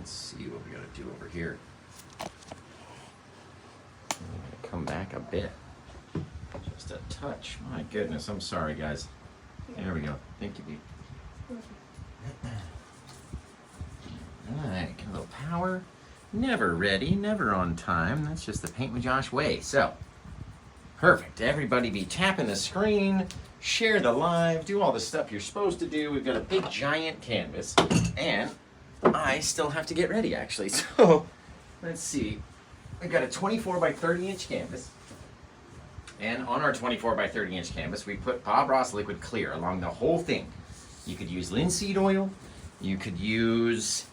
Let's see what we gotta do over here. I'm gonna come back a bit. Just a touch. My goodness, I'm sorry, guys. There we go. Thank you, Pete. Alright, get a little power. Never ready, never on time. That's just the Paint with Josh way. So, perfect. Everybody be tapping the screen, share the live, do all the stuff you're supposed to do. We've got a big giant canvas, and I still have to get ready, actually. So, let's see. We've got a 24 by 30 inch canvas. And on our 24 by 30 inch canvas, we put Bob Ross liquid clear along the whole thing. You could use linseed oil. You could use,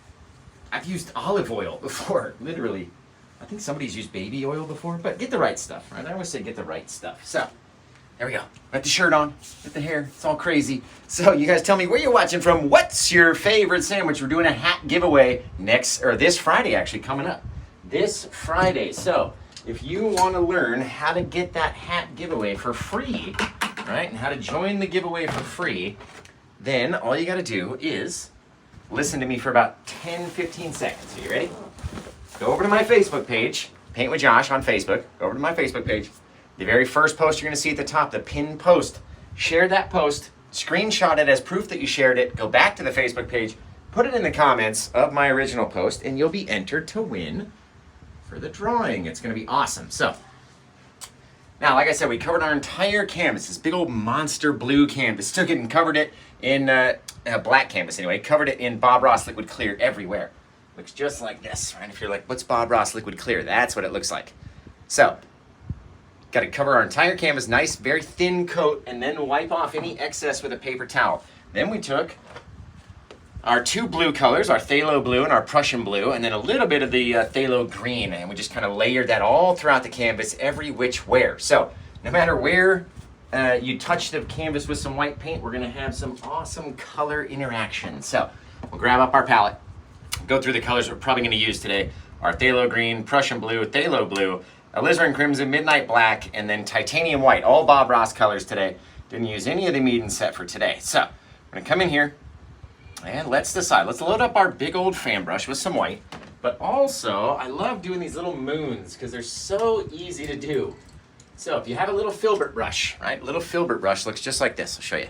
I've used olive oil before, literally. I think somebody's used baby oil before, but get the right stuff, right? I always say get the right stuff. So, there we go. Got the shirt on, get the hair, it's all crazy. So you guys tell me where you're watching from. What's your favorite sandwich? We're doing a hat giveaway this Friday, actually, coming up. This Friday. So, if you want to learn how to get that hat giveaway for free, right, and how to join the giveaway for free, then all you got to do is listen to me for about 10-15 seconds. Are you ready? Go over to my Facebook page, Paint with Josh on Facebook. Go over to my Facebook page. The very first post you're going to see at the top, the pinned post. Share that post, screenshot it as proof that you shared it, go back to the Facebook page, put it in the comments of my original post, and you'll be entered to win for the drawing. It's going to be awesome. So, now, like I said, we covered our entire canvas, this big old monster blue canvas. Took it and covered it in black canvas anyway. Covered it in Bob Ross liquid clear everywhere. Looks just like this, right? If you're like, what's Bob Ross liquid clear? That's what it looks like. So, got to cover our entire canvas, nice, very thin coat, and then wipe off any excess with a paper towel. Then we took our two blue colors, our Phthalo blue and our Prussian blue, and then a little bit of the Phthalo green, and we just kind of layered that all throughout the canvas, every which where. So, no matter where you touch the canvas with some white paint, we're going to have some awesome color interaction. So, we'll grab up our palette, go through the colors we're probably going to use today. Our Phthalo green, Prussian blue, Phthalo blue, Alizarin crimson, midnight black, and then titanium white. All Bob Ross colors today. Didn't use any of the Meeden set for today. So, we're going to come in here, and let's decide. Let's load up our big old fan brush with some white. But also, I love doing these little moons because they're so easy to do. So if you have a little filbert brush, right? A little filbert brush looks just like this. I'll show you.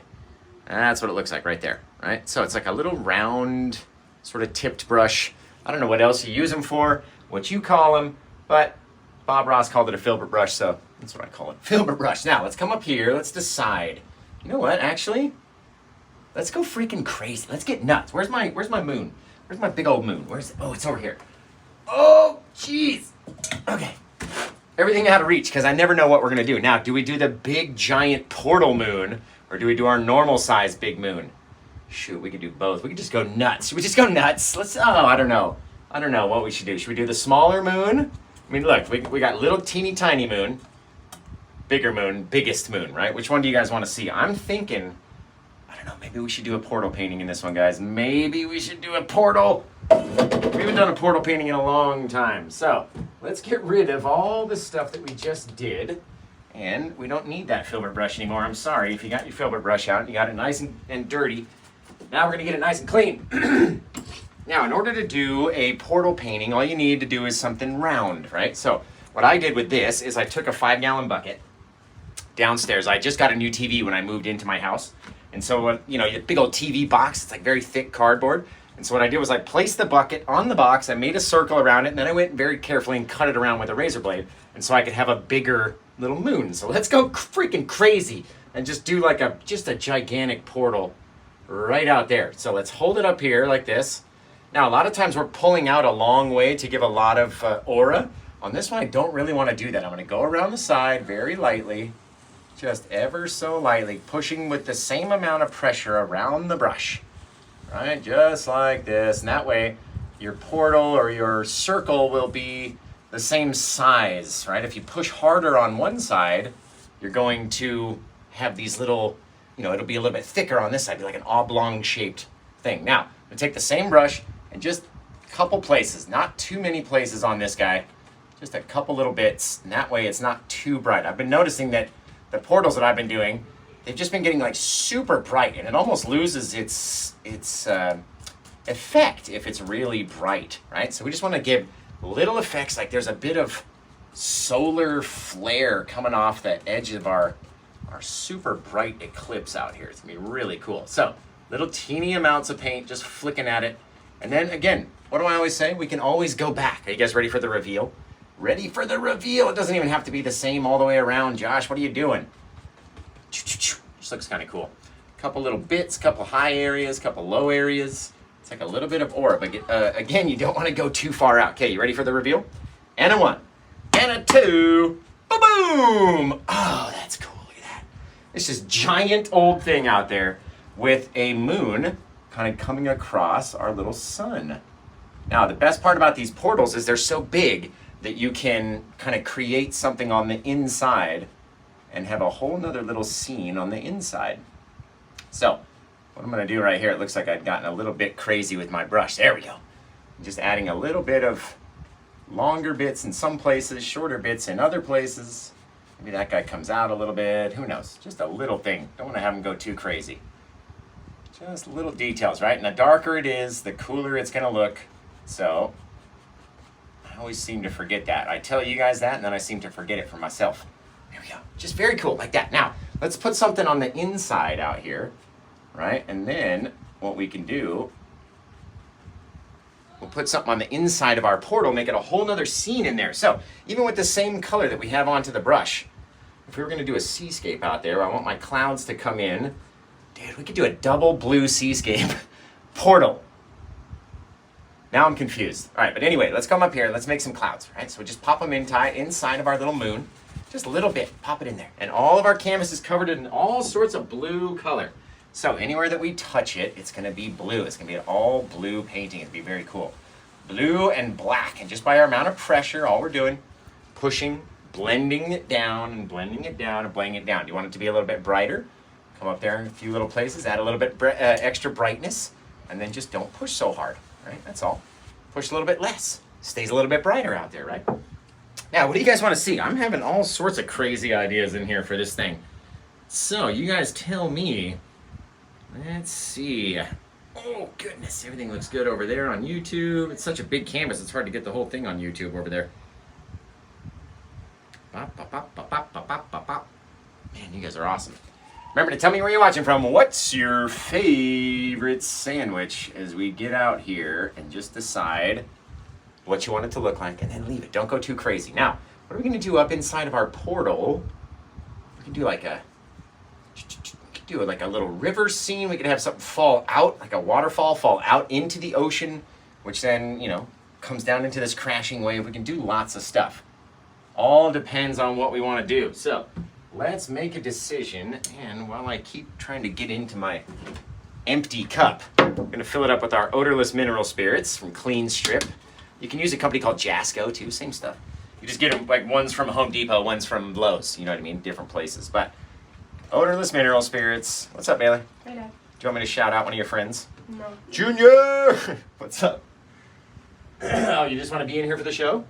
That's what it looks like right there, right? So it's like a little round, sort of tipped brush. I don't know what else you use them for, what you call them, but Bob Ross called it a filbert brush, so that's what I call it. Filbert brush. Now, let's come up here. Let's decide. You know what, actually? Let's go freaking crazy. Let's get nuts. Where's my moon? Where's my big old moon? Where's it? Oh, it's over here. Oh, jeez. Okay. Everything out of reach because I never know what we're going to do. Now, do we do the big giant portal moon or do we do our normal size big moon? Shoot, we could do both. We could just go nuts. Should we just go nuts? I don't know. I don't know what we should do. Should we do the smaller moon? I mean, look, we got little teeny tiny moon, bigger moon, biggest moon, right? Which one do you guys want to see? I'm thinking, I don't know, maybe we should do a portal painting in this one, guys. Maybe we should do a portal. We haven't done a portal painting in a long time. So let's get rid of all the stuff that we just did. And we don't need that filbert brush anymore. I'm sorry if you got your filbert brush out and you got it nice and dirty. Now we're going to get it nice and clean. Now, in order to do a portal painting, all you need to do is something round, right? So what I did with this is I took a 5-gallon bucket downstairs. I just got a new TV when I moved into my house. And so, you know, your big old TV box, it's like very thick cardboard. And so what I did was I placed the bucket on the box, I made a circle around it, and then I went very carefully and cut it around with a razor blade. And so I could have a bigger little moon. So let's go freaking crazy and just do like just a gigantic portal right out there. So let's hold it up here like this. Now, a lot of times we're pulling out a long way to give a lot of aura. On this one, I don't really want to do that. I'm going to go around the side very lightly, just ever so lightly, pushing with the same amount of pressure around the brush, right? Just like this. And that way, your portal or your circle will be the same size, right? If you push harder on one side, you're going to have these little, you know, it'll be a little bit thicker on this side, be like an oblong shaped thing. Now, I'm going to take the same brush and just a couple places, not too many places on this guy, just a couple little bits, and that way it's not too bright. I've been noticing that the portals that I've been doing, they've just been getting like super bright, and it almost loses its effect if it's really bright, right? So we just want to give little effects, like there's a bit of solar flare coming off the edge of our super bright eclipse out here. It's gonna be really cool. So little teeny amounts of paint, just flicking at it. And then again, what do I always say? We can always go back. Are you guys ready for the reveal? Ready for the reveal. It doesn't even have to be the same all the way around. Josh, what are you doing? Just looks kind of cool. Couple little bits, couple high areas, couple low areas. It's like a little bit of aura, but again, you don't want to go too far out. Okay, you ready for the reveal? And a 1, and a 2, boom! Oh, that's cool. Look at that. It's this giant old thing out there with a moon kind of coming across our little sun. Now, the best part about these portals is they're so big that you can kind of create something on the inside and have a whole nother little scene on the inside. So, what I'm going to do right here, it looks like I've gotten a little bit crazy with my brush. There we go. I'm just adding a little bit of longer bits in some places, shorter bits in other places. Maybe that guy comes out a little bit. Who knows? Just a little thing. Don't want to have him go too crazy. Just little details, right? And the darker it is, the cooler it's going to look. So, I always seem to forget that. I tell you guys that, and then I seem to forget it for myself. There we go. Just very cool, like that. Now, let's put something on the inside out here, right? And then what we can do, we'll put something on the inside of our portal, make it a whole nother scene in there. So, even with the same color that we have onto the brush, if we were going to do a seascape out there, I want my clouds to come in. Dude, we could do a double blue seascape portal. Now I'm confused. All right, but anyway, let's come up here. Let's make some clouds, right? So we just pop them inside of our little moon. Just a little bit. Pop it in there. And all of our canvas is covered in all sorts of blue color. So anywhere that we touch it, it's going to be blue. It's going to be an all blue painting. It'll be very cool. Blue and black. And just by our amount of pressure, all we're doing, pushing, blending it down and blending it down and blending it down. Do you want it to be a little bit brighter? Come up there in a few little places, add a little bit extra brightness, and then just don't push so hard, right? That's all. Push a little bit less. Stays a little bit brighter out there, right? Now, what do you guys want to see? I'm having all sorts of crazy ideas in here for this thing. So, you guys tell me. Let's see. Oh, goodness. Everything looks good over there on YouTube. It's such a big canvas, it's hard to get the whole thing on YouTube over there. Bop, bop, bop, bop, bop, bop, bop, bop. Man, you guys are awesome. Remember to tell me where you're watching from. What's your favorite sandwich as we get out here and just decide what you want it to look like and then leave it. Don't go too crazy. Now, what are we going to do up inside of our portal? We can do like a little river scene. We could have something fall out, like a waterfall fall out into the ocean, which then, comes down into this crashing wave. We can do lots of stuff. All depends on what we want to do. So, let's make a decision, and while I keep trying to get into my empty cup, I'm going to fill it up with our odorless mineral spirits from Clean Strip. You can use a company called Jasco too, same stuff. You just get them, like one's from Home Depot, one's from Lowe's, you know what I mean? Different places. But odorless mineral spirits. What's up, Bailey? Hey, Dad. Do you want me to shout out one of your friends? No. Junior! What's up? Oh, you just want to be in here for the show?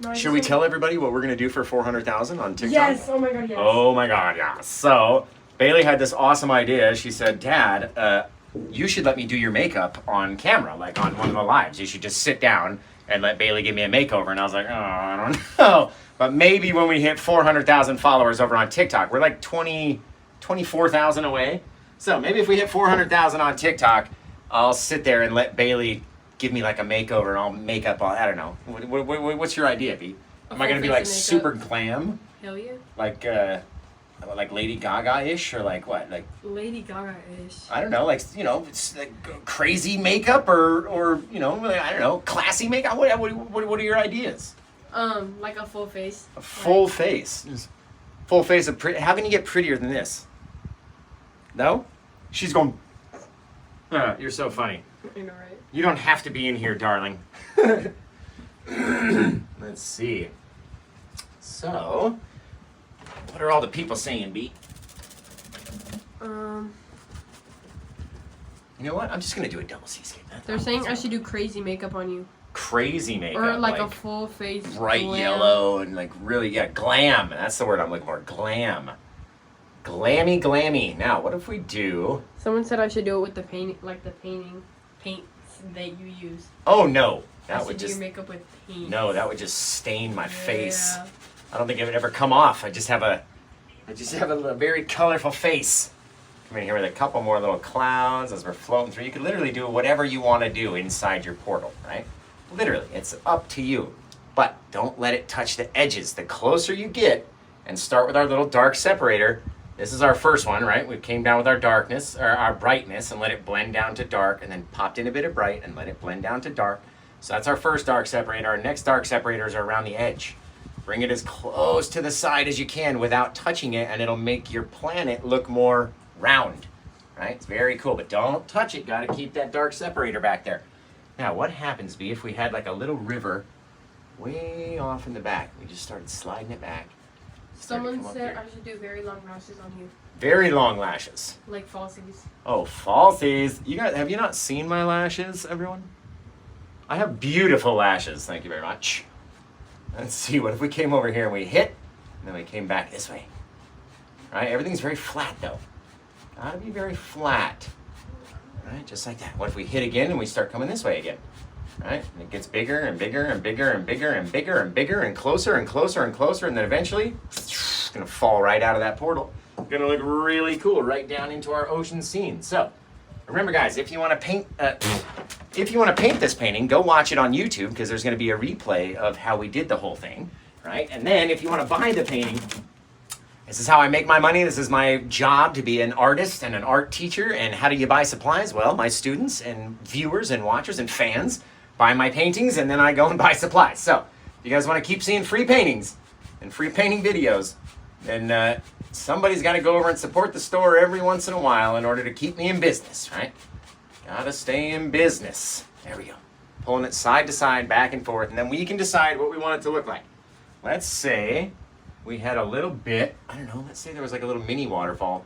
No, Should we tell everybody what we're going to do for 400,000 on TikTok? Yes, oh my god, yes. Oh my god, yeah. So, Bailey had this awesome idea. She said, Dad, you should let me do your makeup on camera, like on one of the lives. You should just sit down and let Bailey give me a makeover. And I was like, oh, I don't know. But maybe when we hit 400,000 followers over on TikTok, we're like 24,000 away. So maybe if we hit 400,000 on TikTok, I'll sit there and let Bailey give me like a makeover and I'll make up all, I don't know. What's your idea, B? Am I going to be like super glam? Hell yeah. Like Lady Gaga-ish or like what? Like Lady Gaga-ish. I don't know, it's like crazy makeup or I don't know, classy makeup. What are your ideas? Like a full face. A full face. Full face of pretty. How can you get prettier than this? No? She's going, you're so funny. I know, right? You don't have to be in here, darling. Let's see. So, what are all the people saying, B? You know what? I'm just going to do a double seascape. They're saying I should do crazy makeup on you. Crazy makeup. Or like a full face. Bright glam. yellow and like really, glam. That's the word I'm looking for. Glam. Glammy. Now, what if we do... Someone said I should do it with the paint that you use. Oh no, I that should would do just your makeup with paint. no, that would just stain my face. Yeah. I don't think it would ever come off. I just have a very colorful face. Come in here with a couple more little clouds as we're floating through. You could literally do whatever you want to do inside your portal, right? Literally, it's up to you. But don't let it touch the edges. The closer you get, and start with our little dark separator. This is our first one, right? We came down with our darkness, or our brightness, and let it blend down to dark, and then popped in a bit of bright and let it blend down to dark. So that's our first dark separator. Our next dark separators are around the edge. Bring it as close to the side as you can without touching it, and it'll make your planet look more round, right? It's very cool, but don't touch it. Got to keep that dark separator back there. Now, what happens, B, if we had like a little river way off in the back? We just started sliding it back. Someone said I should do very long lashes on you. Very long lashes. Like falsies. Oh, falsies. You guys, have you not seen my lashes, everyone? I have beautiful lashes. Thank you very much. Let's see, what if we came over here and we hit, and then we came back this way? Right? Everything's very flat, though. Gotta be very flat. Right? Just like that. What if we hit again and we start coming this way again? Right? And it gets bigger and bigger and bigger and bigger and bigger and bigger and closer and closer and closer, and then eventually it's gonna fall right out of that portal. It's gonna look really cool right down into our ocean scene. So remember, guys, if you want to paint this painting, go watch it on YouTube, because there's going to be a replay of how we did the whole thing, right? And then if you want to buy the painting, this is how I make my money. This is my job, to be an artist and an art teacher. And how do you buy supplies? Well, my students and viewers and watchers and fans buy my paintings, and then I go and buy supplies. So if you guys want to keep seeing free paintings and free painting videos, then somebody's got to go over and support the store every once in a while in order to keep me in business, right? Gotta stay in business. There we go. Pulling it side to side, back and forth, and then we can decide what we want it to look like. Let's say we had a little bit, I don't know, let's say there was like a little mini waterfall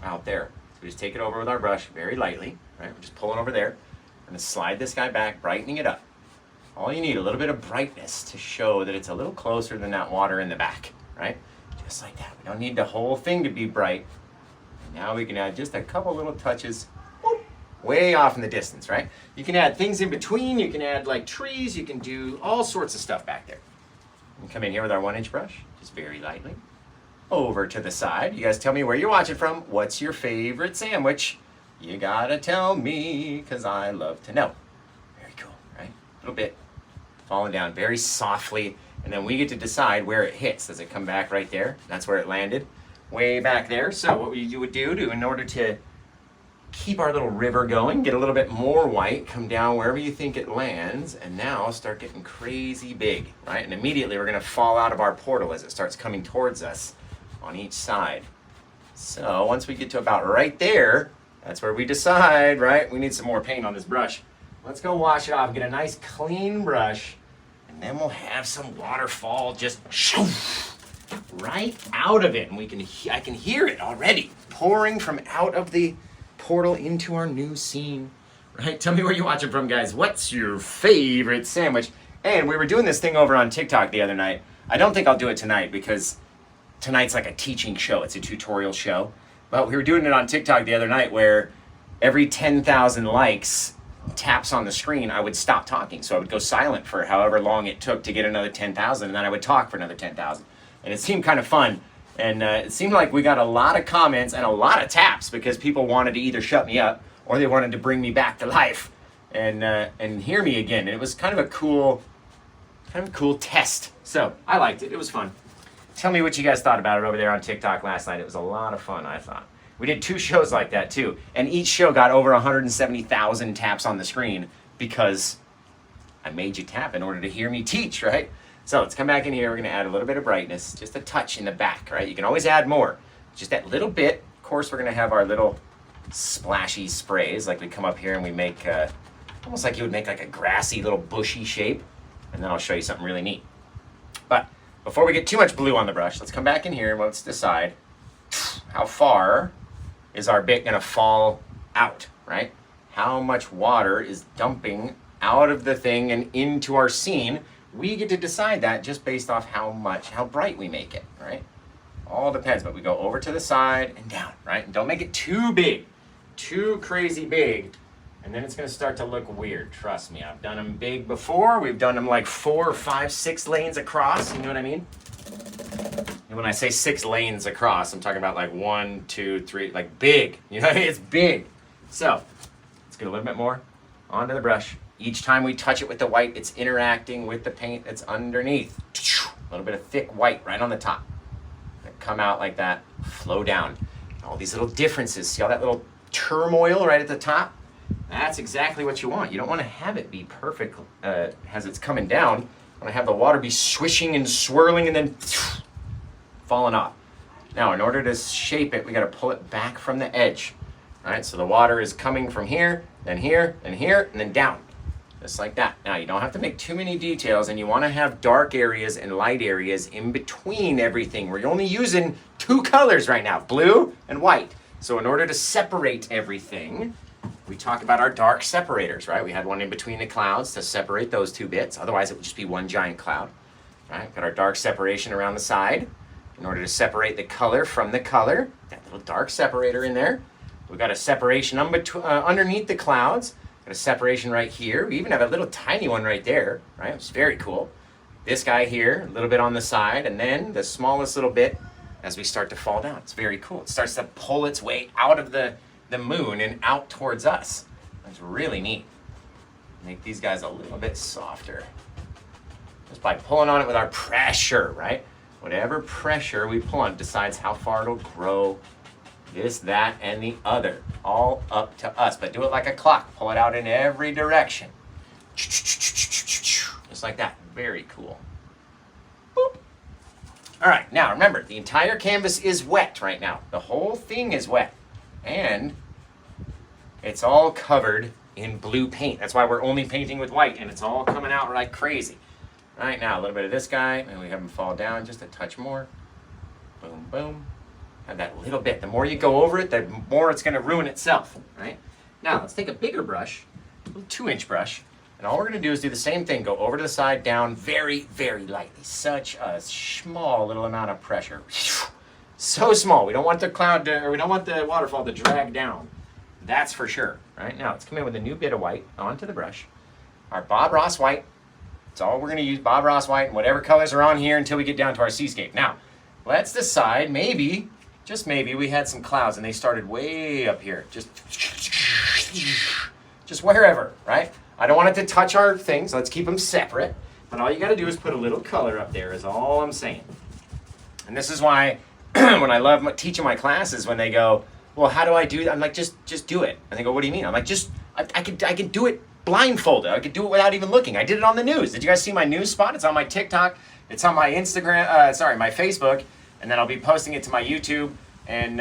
out there. So we just take it over with our brush very lightly, right? We're just pulling over there. I'm gonna slide this guy back, brightening it up. All you need, a little bit of brightness to show that it's a little closer than that water in the back, right? Just like that. We don't need the whole thing to be bright. Now we can add just a couple little touches, whoop, way off in the distance, right? You can add things in between. You can add like trees. You can do all sorts of stuff back there. We come in here with our 1-inch brush, just very lightly. Over to the side. You guys tell me where you're watching from. What's your favorite sandwich? You gotta tell me, because I love to know. Very cool, right? A little bit falling down very softly. And then we get to decide where it hits. Does it come back right there? That's where it landed, way back there. So what you would do in order to keep our little river going, get a little bit more white, come down wherever you think it lands, and now start getting crazy big, right? And immediately we're gonna fall out of our portal as it starts coming towards us on each side. So once we get to about right there, that's where we decide, right? We need some more paint on this brush. Let's go wash it off, get a nice clean brush, and then we'll have some waterfall just right out of it. And I can hear it already pouring from out of the portal into our new scene, right? Tell me where you're watching from, guys. What's your favorite sandwich? And we were doing this thing over on TikTok the other night. I don't think I'll do it tonight, because tonight's like a teaching show. It's a tutorial show. But we were doing it on TikTok the other night, where every 10,000 likes, taps on the screen, I would stop talking. So I would go silent for however long it took to get another 10,000, and then I would talk for another 10,000. And it seemed kind of fun. And it seemed like we got a lot of comments and a lot of taps, because people wanted to either shut me up or they wanted to bring me back to life and hear me again. And it was kind of a cool test. So I liked it. It was fun. Tell me what you guys thought about it over there on TikTok last night. It was a lot of fun, I thought. We did 2 shows like that too, and each show got over 170,000 taps on the screen, because I made you tap in order to hear me teach, right? So let's come back in here. We're gonna add a little bit of brightness, just a touch in the back, right? You can always add more, just that little bit. Of course, we're gonna have our little splashy sprays, like we come up here and we make, almost like you would make like a grassy little bushy shape, and then I'll show you something really neat. But before we get too much blue on the brush, let's come back in here and let's decide how far is our bit gonna fall out, right? How much water is dumping out of the thing and into our scene? We get to decide that just based off how bright we make it, right? All depends, but we go over to the side and down, right? And don't make it too big, too crazy big, And then it's going to start to look weird. Trust me, I've done them big before. We've done them like 4 or 5, 6 lanes across. You know what I mean? And when I say 6 lanes across, I'm talking about like 1, 2, 3, like big. You know what I mean? It's big. So let's get a little bit more onto the brush. Each time we touch it with the white, it's interacting with the paint that's underneath. A little bit of thick white right on the top. Come out like that, flow down. All these little differences. See all that little turmoil right at the top? That's exactly what you want. You don't want to have it be perfect as it's coming down. You want to have the water be swishing and swirling and then falling off. Now, in order to shape it, we got to pull it back from the edge. All right, so the water is coming from here, and here, and here, and then down. Just like that. Now, you don't have to make too many details, and you want to have dark areas and light areas in between everything. We're only using 2 colors right now, blue and white. So in order to separate everything, we talk about our dark separators, right? We had one in between the clouds to separate those 2 bits. Otherwise, it would just be one giant cloud. Right? Got our dark separation around the side in order to separate the color from the color. That little dark separator in there. We've got a separation underneath the clouds. Got a separation right here. We even have a little tiny one right there, right? It's very cool. This guy here, a little bit on the side, and then the smallest little bit as we start to fall down. It's very cool. It starts to pull its way out of the moon and out towards us. That's really neat. Make these guys a little bit softer. Just by pulling on it with our pressure, right? Whatever pressure we pull on decides how far it'll grow. This, that, and the other. All up to us. But do it like a clock. Pull it out in every direction. Just like that. Very cool. Boop. All right, now remember, the entire canvas is wet right now. The whole thing is wet. And it's all covered in blue paint. That's why we're only painting with white, and it's all coming out like crazy. Right now, a little bit of this guy, and we have him fall down just a touch more. Boom, boom. Have that little bit. The more you go over it, the more it's going to ruin itself, right? Now, let's take a bigger brush, a little 2-inch brush, and all we're going to do is do the same thing. Go over to the side, down, very, very lightly. Such a small little amount of pressure. So small. We don't want the cloud to, or we don't want the waterfall to drag down. That's for sure. Right now, let's come in with a new bit of white onto the brush. Our Bob Ross white. That's all we're going to use. Bob Ross white and whatever colors are on here until we get down to our seascape. Now, let's decide maybe, just maybe, we had some clouds and they started way up here. Just wherever, right? I don't want it to touch our things. Let's keep them separate. But all you got to do is put a little color up there is all I'm saying. And this is why when I love teaching my classes, when they go, well, how do I do that? I'm like, just do it. And they go, what do you mean? I'm like, I can do it blindfolded. I could do it without even looking. I did it on the news. Did you guys see my news spot? It's on my TikTok. It's on my Instagram, my Facebook. And then I'll be posting it to my YouTube and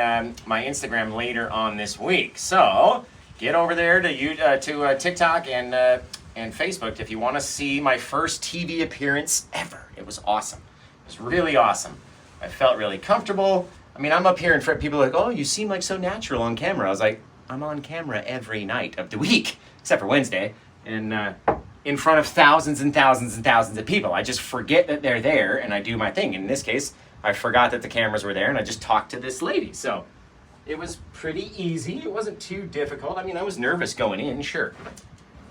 my Instagram later on this week. So get over there to TikTok and Facebook if you want to see my first TV appearance ever. It was awesome. It was really awesome. I felt really comfortable. I mean, I'm up here in front. People are like, oh, you seem like so natural on camera. I was like, I'm on camera every night of the week, except for Wednesday, and in front of thousands and thousands and thousands of people. I just forget that they're there, and I do my thing. In this case, I forgot that the cameras were there, and I just talked to this lady. So it was pretty easy. It wasn't too difficult. I mean, I was nervous going in, sure.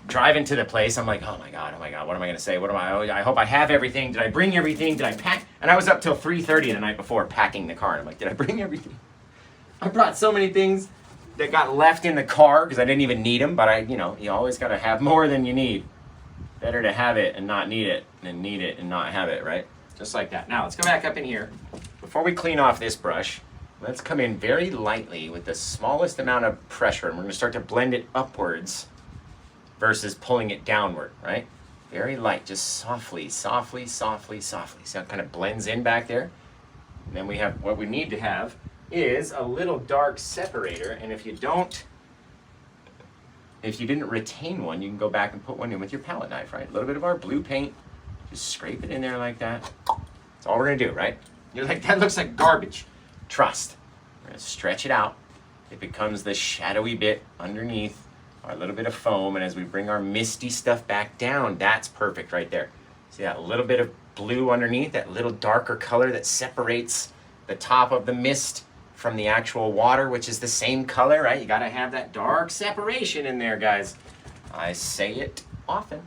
Driving to the place, I'm like, oh my God, what am I going to say? I hope I have everything. Did I bring everything? Did I pack? And I was up till 3:30 the night before packing the car. And I'm like, did I bring everything? I brought so many things that got left in the car because I didn't even need them. But you always got to have more than you need. Better to have it and not need it than need it and not have it, right? Just like that. Now, let's go back up in here. Before we clean off this brush, let's come in very lightly with the smallest amount of pressure. And we're going to start to blend it upwards versus pulling it downward, right? Very light, just softly, softly, softly, softly. See how it kind of blends in back there? And then we have, what we need to have is a little dark separator. And if you didn't retain one, you can go back and put one in with your palette knife, right? A little bit of our blue paint, just scrape it in there like that. That's all we're gonna do, right? You're like, that looks like garbage. Trust. We're gonna stretch it out. It becomes the shadowy bit underneath our little bit of foam, and as we bring our misty stuff back down, that's perfect right there. See that little bit of blue underneath, that little darker color that separates the top of the mist from the actual water, which is the same color, right? You gotta have that dark separation in there, guys. I say it often.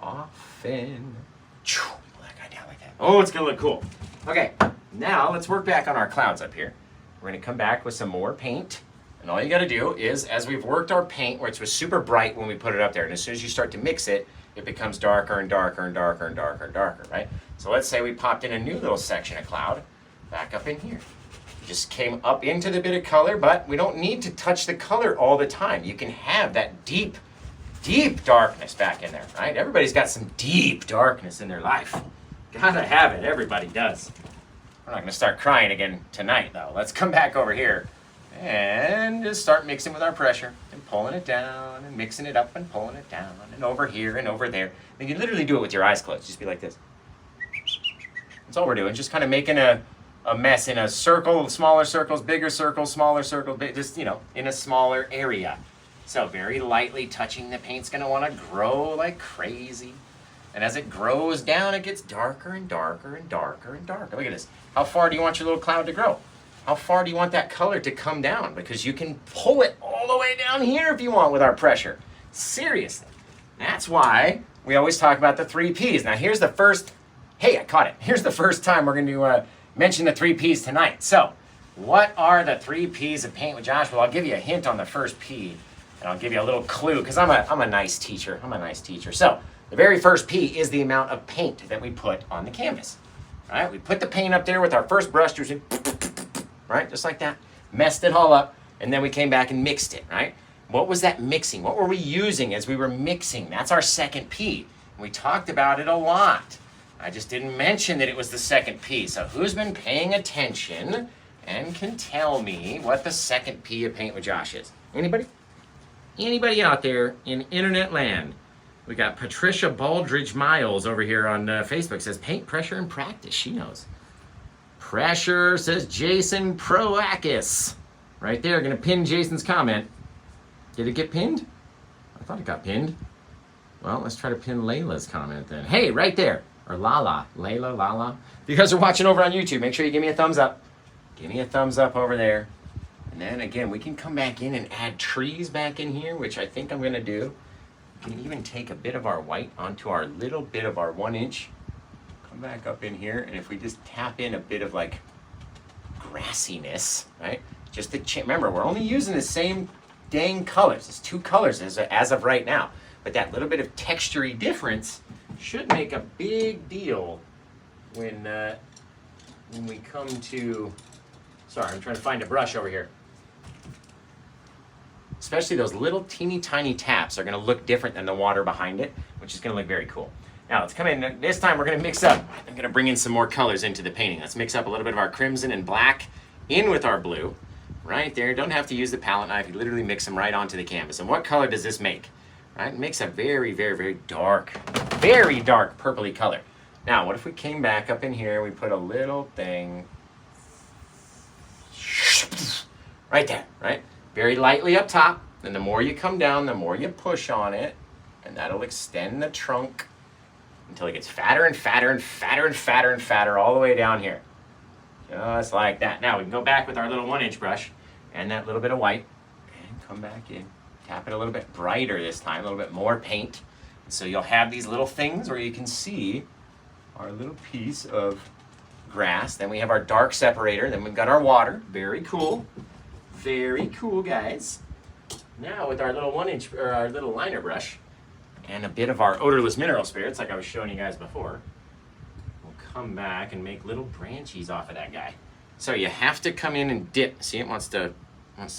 Often. Pull that guy down like that. Oh, it's gonna look cool. Okay, now let's work back on our clouds up here. We're gonna come back with some more paint. And all you gotta do is, as we've worked our paint, which was super bright when we put it up there, and as soon as you start to mix it, it becomes darker and darker and darker and darker and darker, right? So let's say we popped in a new little section of cloud back up in here. Just came up into the bit of color, but we don't need to touch the color all the time. You can have that deep, deep darkness back in there, right? Everybody's got some deep darkness in their life. Gotta have it, everybody does. We're not gonna start crying again tonight though. Let's come back over here and just start mixing with our pressure and pulling it down and mixing it up and pulling it down and over here and over there. And you can literally do it with your eyes closed. Just be like this. That's all we're doing, just kind of making a mess in a circle, smaller circles, bigger circles, smaller circles, just, you know, in a smaller area. So very lightly touching the paint's gonna wanna grow like crazy. And as it grows down, it gets darker and darker and darker and darker. Look at this. How far do you want your little cloud to grow? How far do you want that color to come down? Because you can pull it all the way down here if you want with our pressure. Seriously. That's why we always talk about the 3 Ps. Now here's the first, hey, I caught it. Here's the first time we're gonna mention the 3 Ps tonight. So, what are the 3 Ps of Paint with Josh? Well, I'll give you a hint on the first P, and I'll give you a little clue, because I'm a nice teacher. I'm a nice teacher. So, the very first P is the amount of paint that we put on the canvas. All right, we put the paint up there with our first brush, right, just like that. Messed it all up, and then we came back and mixed it, right? What was that mixing? What were we using as we were mixing? That's our second P. We talked about it a lot. I just didn't mention that it was the second P. So who's been paying attention and can tell me what the second P of Paint with Josh is? Anybody? Anybody out there in internet land? We got Patricia Baldridge Miles over here on Facebook. Says paint, pressure, and practice. She knows. Pressure, says Jason Proakis. Right there, gonna pin Jason's comment. Did it get pinned? I thought it got pinned. Well, let's try to pin Layla's comment then. Hey, right there. Or Lala, Layla, Lala. If you guys are watching over on YouTube, make sure you give me a thumbs up. Give me a thumbs up over there. And then again, we can come back in and add trees back in here, which I think I'm gonna do. We can even take a bit of our white onto our little bit of our 1 inch. Come back up in here, and if we just tap in a bit of like grassiness, right? Just to remember, we're only using the same dang colors. It's 2 colors as of right now. But that little bit of texture-y difference should make a big deal when we come to, sorry, I'm trying to find a brush over here. Especially those little teeny tiny taps are gonna look different than the water behind it, which is gonna look very cool. Now let's come in, this time we're gonna mix up, I'm gonna bring in some more colors into the painting. Let's mix up a little bit of our crimson and black in with our blue, right there. Don't have to use the palette knife, you literally mix them right onto the canvas. And what color does this make? Right? It makes a very, very, very dark purpley color. Now, what if we came back up in here, we put a little thing right there, right? Very lightly up top, and the more you come down, the more you push on it, and that'll extend the trunk until it gets fatter and fatter and fatter and fatter and fatter all the way down here. Just like that. Now, we can go back with our little 1 inch brush and that little bit of white and come back in. Tap it a little bit brighter this time, a little bit more paint. So you'll have these little things where you can see our little piece of grass. Then we have our dark separator. Then we've got our water. Very cool. Very cool, guys. Now with our little 1 inch, or our little liner brush, and a bit of our odorless mineral spirits, like I was showing you guys before, we'll come back and make little branchies off of that guy. So you have to come in and dip. See, it wants to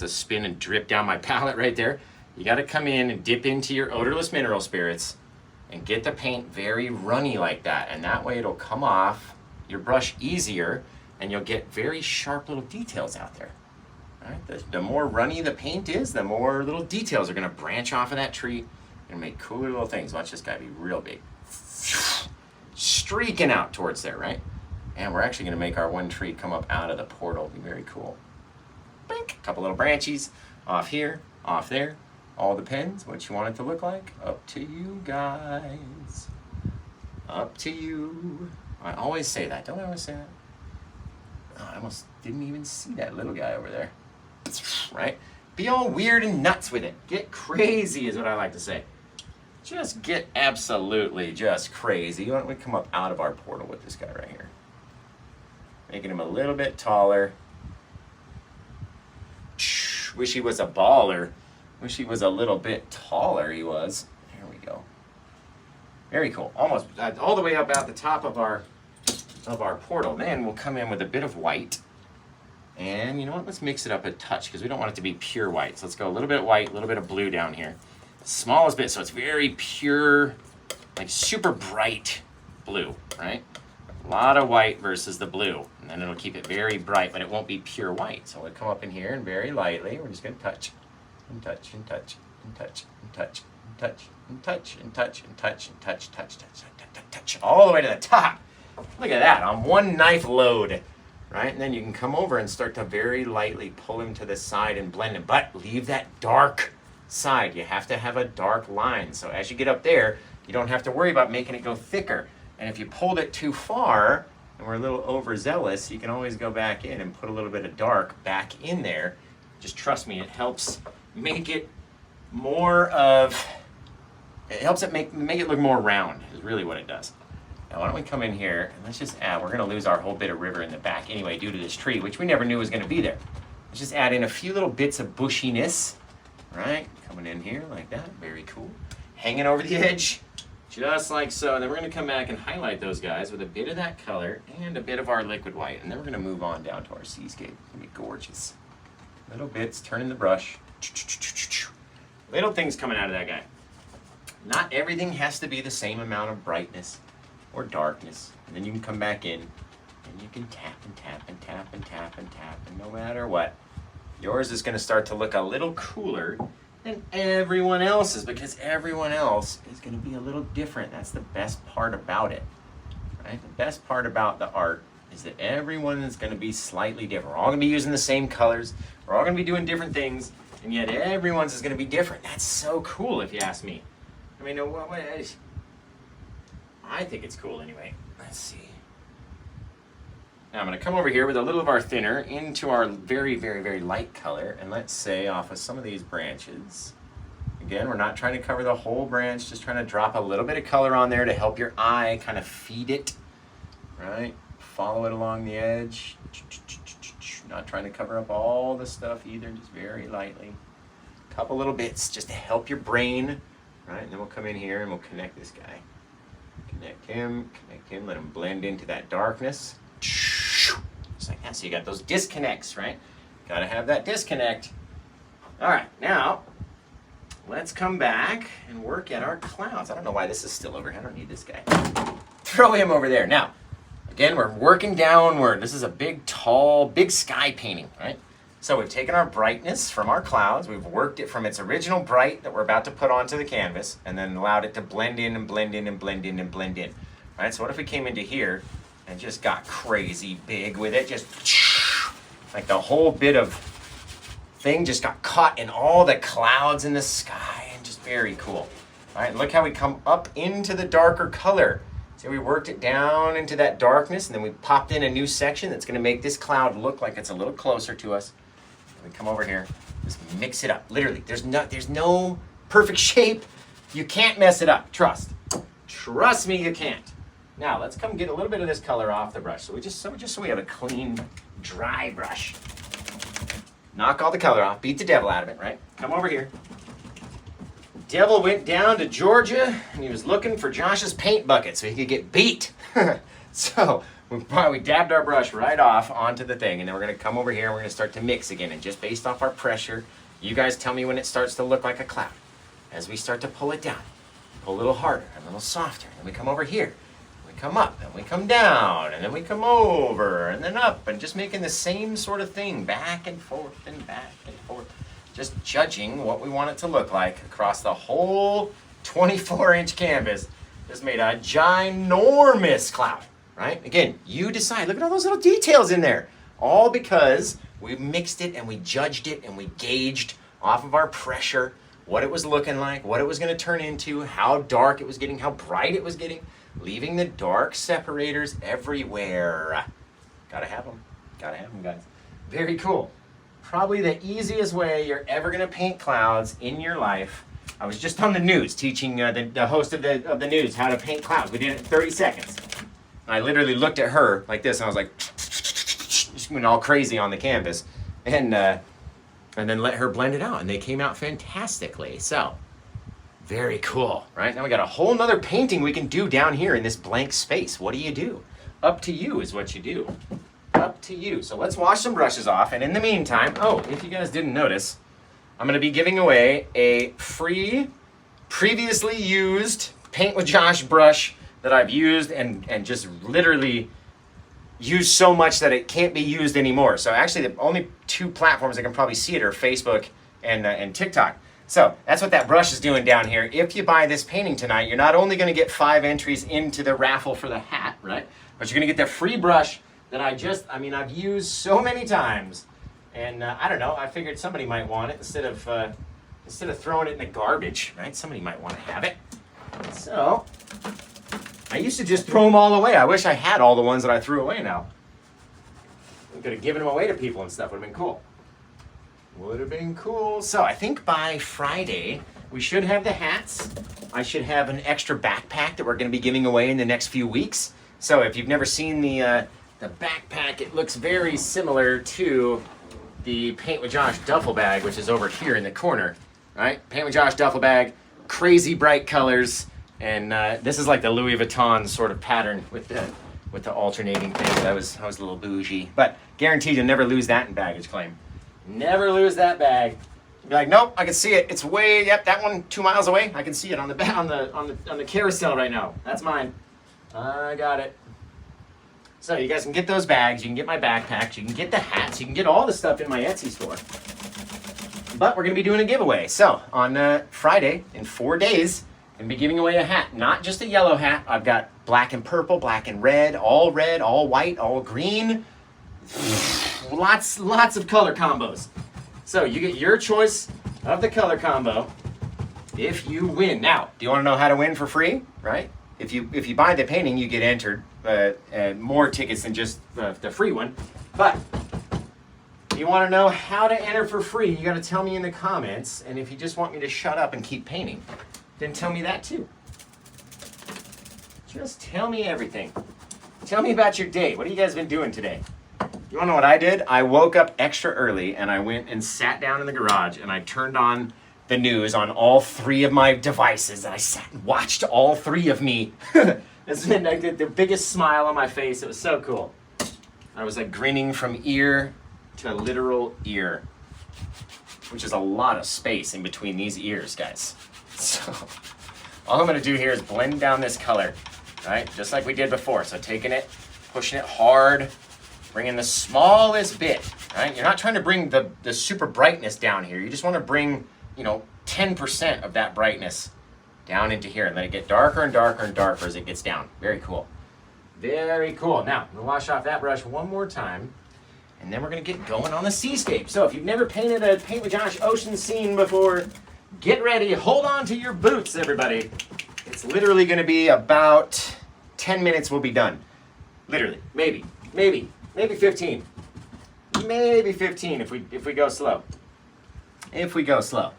spin and drip down my palette right there. You got to come in and dip into your odorless mineral spirits and get the paint very runny like that. And that way it'll come off your brush easier and you'll get very sharp little details out there. All right? The more runny the paint is, the more little details are going to branch off of that tree and make cooler little things. Watch this guy be real big. Streaking out towards there, right? And we're actually going to make our one tree come up out of the portal. Be very cool. Blink. A couple little branchies off here, off there. All depends what you want it to look like. Up to you guys. Up to you. I always say that. Don't I always say that? Oh, I almost didn't even see that little guy over there. Right? Be all weird and nuts with it. Get crazy is what I like to say. Just get absolutely just crazy. Why don't we come up out of our portal with this guy right here? Making him a little bit taller. Wish he was a baller. Wish he was a little bit taller, he was. There we go. Very cool. Almost all the way up at the top of our portal. Then we'll come in with a bit of white. And you know what? Let's mix it up a touch because we don't want it to be pure white. So let's go a little bit of white, a little bit of blue down here. Smallest bit, so it's very pure, like super bright blue, right? A lot of white versus the blue. And then it'll keep it very bright, but it won't be pure white. So we'll come up in here and very lightly, we're just going to touch and touch and touch and touch and touch and touch and touch and touch and touch and touch, touch, touch, touch, touch, all the way to the top. Look at that, on one knife load. Right, and then you can come over and start to very lightly pull him to the side and blend him, but leave that dark side. You have to have a dark line. So as you get up there, you don't have to worry about making it go thicker. And if you pulled it too far and we're a little overzealous, you can always go back in and put a little bit of dark back in there. Just trust me, it helps make it more of, it helps it make it look more round is really what it does. Now why don't we come in here and let's just add, we're going to lose our whole bit of river in the back anyway due to this tree, which we never knew was going to be there. Let's just add in a few little bits of bushiness, right? Coming in here like that, very cool. Hanging over the edge, just like so. And then we're going to come back and highlight those guys with a bit of that color and a bit of our liquid white. And then we're going to move on down to our seascape. It's going to be gorgeous. Little bits, turning the brush. Little things coming out of that guy. Not everything has to be the same amount of brightness or darkness, and then you can come back in and you can tap and tap and tap and tap and tap, and no matter what, yours is going to start to look a little cooler than everyone else's because everyone else is going to be a little different. That's the best part about it, right? The best part about the art is that everyone is going to be slightly different. We're all going to be using the same colors, we're all going to be doing different things, and yet everyone's is going to be different. That's so cool if you ask me. I mean, I think it's cool anyway. Let's see. Now I'm going to come over here with a little of our thinner into our very, very, very light color, and let's say off of some of these branches. Again, we're not trying to cover the whole branch, just trying to drop a little bit of color on there to help your eye kind of feed it, right? Follow it along the edge. Not trying to cover up all the stuff either, just very lightly. A couple little bits just to help your brain, right? And then we'll come in here and we'll connect this guy. Connect him, let him blend into that darkness. Just like that. So you got those disconnects, right? Gotta have that disconnect. All right, now let's come back and work at our clouds. I don't know why this is still over here. I don't need this guy. Throw him over there. Now, again, we're working downward. This is a big, tall, big sky painting, right? So we've taken our brightness from our clouds, we've worked it from its original bright that we're about to put onto the canvas, and then allowed it to blend in and blend in and blend in and blend in. Right? So what if we came into here and just got crazy big with it, just like the whole bit of thing just got caught in all the clouds in the sky, and just very cool. All right, look how we come up into the darker color. So we worked it down into that darkness, and then we popped in a new section that's going to make this cloud look like it's a little closer to us. We come over here, just mix it up. Literally, there's no perfect shape. You can't mess it up. Trust me, you can't. Now let's come get a little bit of this color off the brush. So so we have a clean, dry brush. Knock all the color off. Beat the devil out of it. Right? Come over here. Devil went down to Georgia and he was looking for Josh's paint bucket so he could get beat. So we dabbed our brush right off onto the thing, and then we're going to come over here and we're going to start to mix again. And just based off our pressure, you guys tell me when it starts to look like a cloud. As we start to pull it down, pull a little harder, a little softer. And we come over here, we come up, and we come down, and then we come over, and then up, and just making the same sort of thing, back and forth and back and forth. Just judging what we want it to look like across the whole 24-inch canvas. Just made a ginormous cloud. Right? Again, you decide. Look at all those little details in there. All because we mixed it and we judged it and we gauged off of our pressure what it was looking like, what it was going to turn into, how dark it was getting, how bright it was getting, leaving the dark separators everywhere. Gotta have them. Gotta have them, guys. Very cool. Probably the easiest way you're ever gonna paint clouds in your life. I was just on the news teaching the host of the news how to paint clouds. We did it in 30 seconds. And I literally looked at her like this, and I was like, just went all crazy on the canvas, and then let her blend it out, and they came out fantastically. So, very cool, right? Now we got a whole nother painting we can do down here in this blank space. What do you do? Up to you is what you do. Up to you. So let's wash some brushes off, and in the meantime, oh, if you guys didn't notice, I'm going to be giving away a free, previously used Paint with Josh brush that I've used and just literally used so much that it can't be used anymore. So actually the only two platforms that can probably see it are Facebook and TikTok. So that's what that brush is doing down here. If you buy this painting tonight, you're not only going to get 5 entries into the raffle for the hat, right? But you're going to get the free brush that I've used so many times. And I don't know, I figured somebody might want it instead of throwing it in the garbage, right? Somebody might want to have it. So I used to just throw them all away. I wish I had all the ones that I threw away now. I could have given them away to people and stuff. Would have been cool. Would have been cool. So I think by Friday, we should have the hats. I should have an extra backpack that we're going to be giving away in the next few weeks. So if you've never seen the backpack, it looks very similar to the Paint with Josh duffel bag, which is over here in the corner, right? Paint with Josh duffel bag, crazy bright colors, and this is like the Louis Vuitton sort of pattern with the alternating things. I was a little bougie, but guaranteed you'll never lose that in baggage claim. Never lose that bag. You'll be like, nope, I can see it. It's way, yep, that one 2 miles away. I can see it on the carousel right now. That's mine. I got it. So you guys can get those bags, you can get my backpacks, you can get the hats, you can get all the stuff in my Etsy store. But we're going to be doing a giveaway. So on Friday, in 4 days, I'm going to be giving away a hat. Not just a yellow hat. I've got black and purple, black and red, all white, all green. Lots of color combos. So you get your choice of the color combo if you win. Now, do you want to know how to win for free? Right? If you buy the painting, you get entered. More tickets than just the free one. But if you want to know how to enter for free, you got to tell me in the comments. And if you just want me to shut up and keep painting, then tell me that too. Just tell me everything. Tell me about your day. What have you guys been doing today? You want to know what I did? I woke up extra early and I went and sat down in the garage and I turned on the news on all 3 of my devices and I sat and watched all 3 of me. It's been like the biggest smile on my face. It was so cool. I was like grinning from ear to literal ear, which is a lot of space in between these ears, guys. So all I'm going to do here is blend down this color, right? Just like we did before. So taking it, pushing it hard, bringing the smallest bit, right? You're not trying to bring the super brightness down here. You just want to bring, 10% of that brightness down into here and let it get darker and darker and darker as it gets down. Very cool. Very cool. Now, I'm going to wash off that brush one more time, and then we're going to get going on the seascape. So if you've never painted a Paint with Josh ocean scene before, get ready. Hold on to your boots, everybody. It's literally going to be about 10 minutes we'll be done. Literally. Maybe 15. Maybe 15 if we go slow. If we go slow.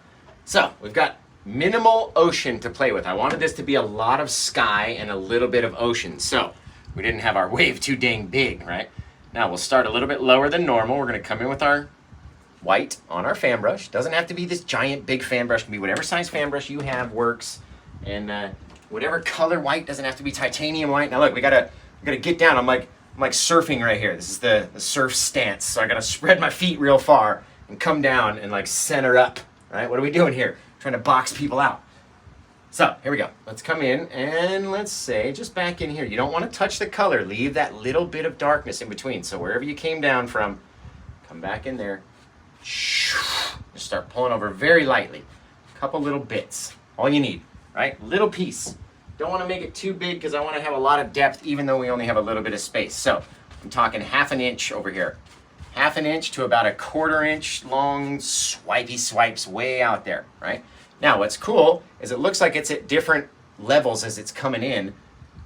So, we've got minimal ocean to play with. I wanted this to be a lot of sky and a little bit of ocean. So, we didn't have our wave too dang big, right? Now, we'll start a little bit lower than normal. We're going to come in with our white on our fan brush. Doesn't have to be this giant big fan brush. It can be whatever size fan brush you have works. And whatever color white, doesn't have to be titanium white. Now, look, we gotta get down. I'm like surfing right here. This is the surf stance. So I gotta spread my feet real far and come down and like center up, right? What are we doing here? Trying to box people out. So here we go. Let's come in and let's say just back in here. You don't want to touch the color. Leave that little bit of darkness in between. So wherever you came down from, come back in there. Just start pulling over very lightly. A couple little bits. All you need, right? Little piece. Don't want to make it too big because I want to have a lot of depth even though we only have a little bit of space. So I'm talking 1/2 inch over here. 1/2 inch to about 1/4 inch long swipey swipes way out there, right? Now what's cool is it looks like it's at different levels as it's coming in.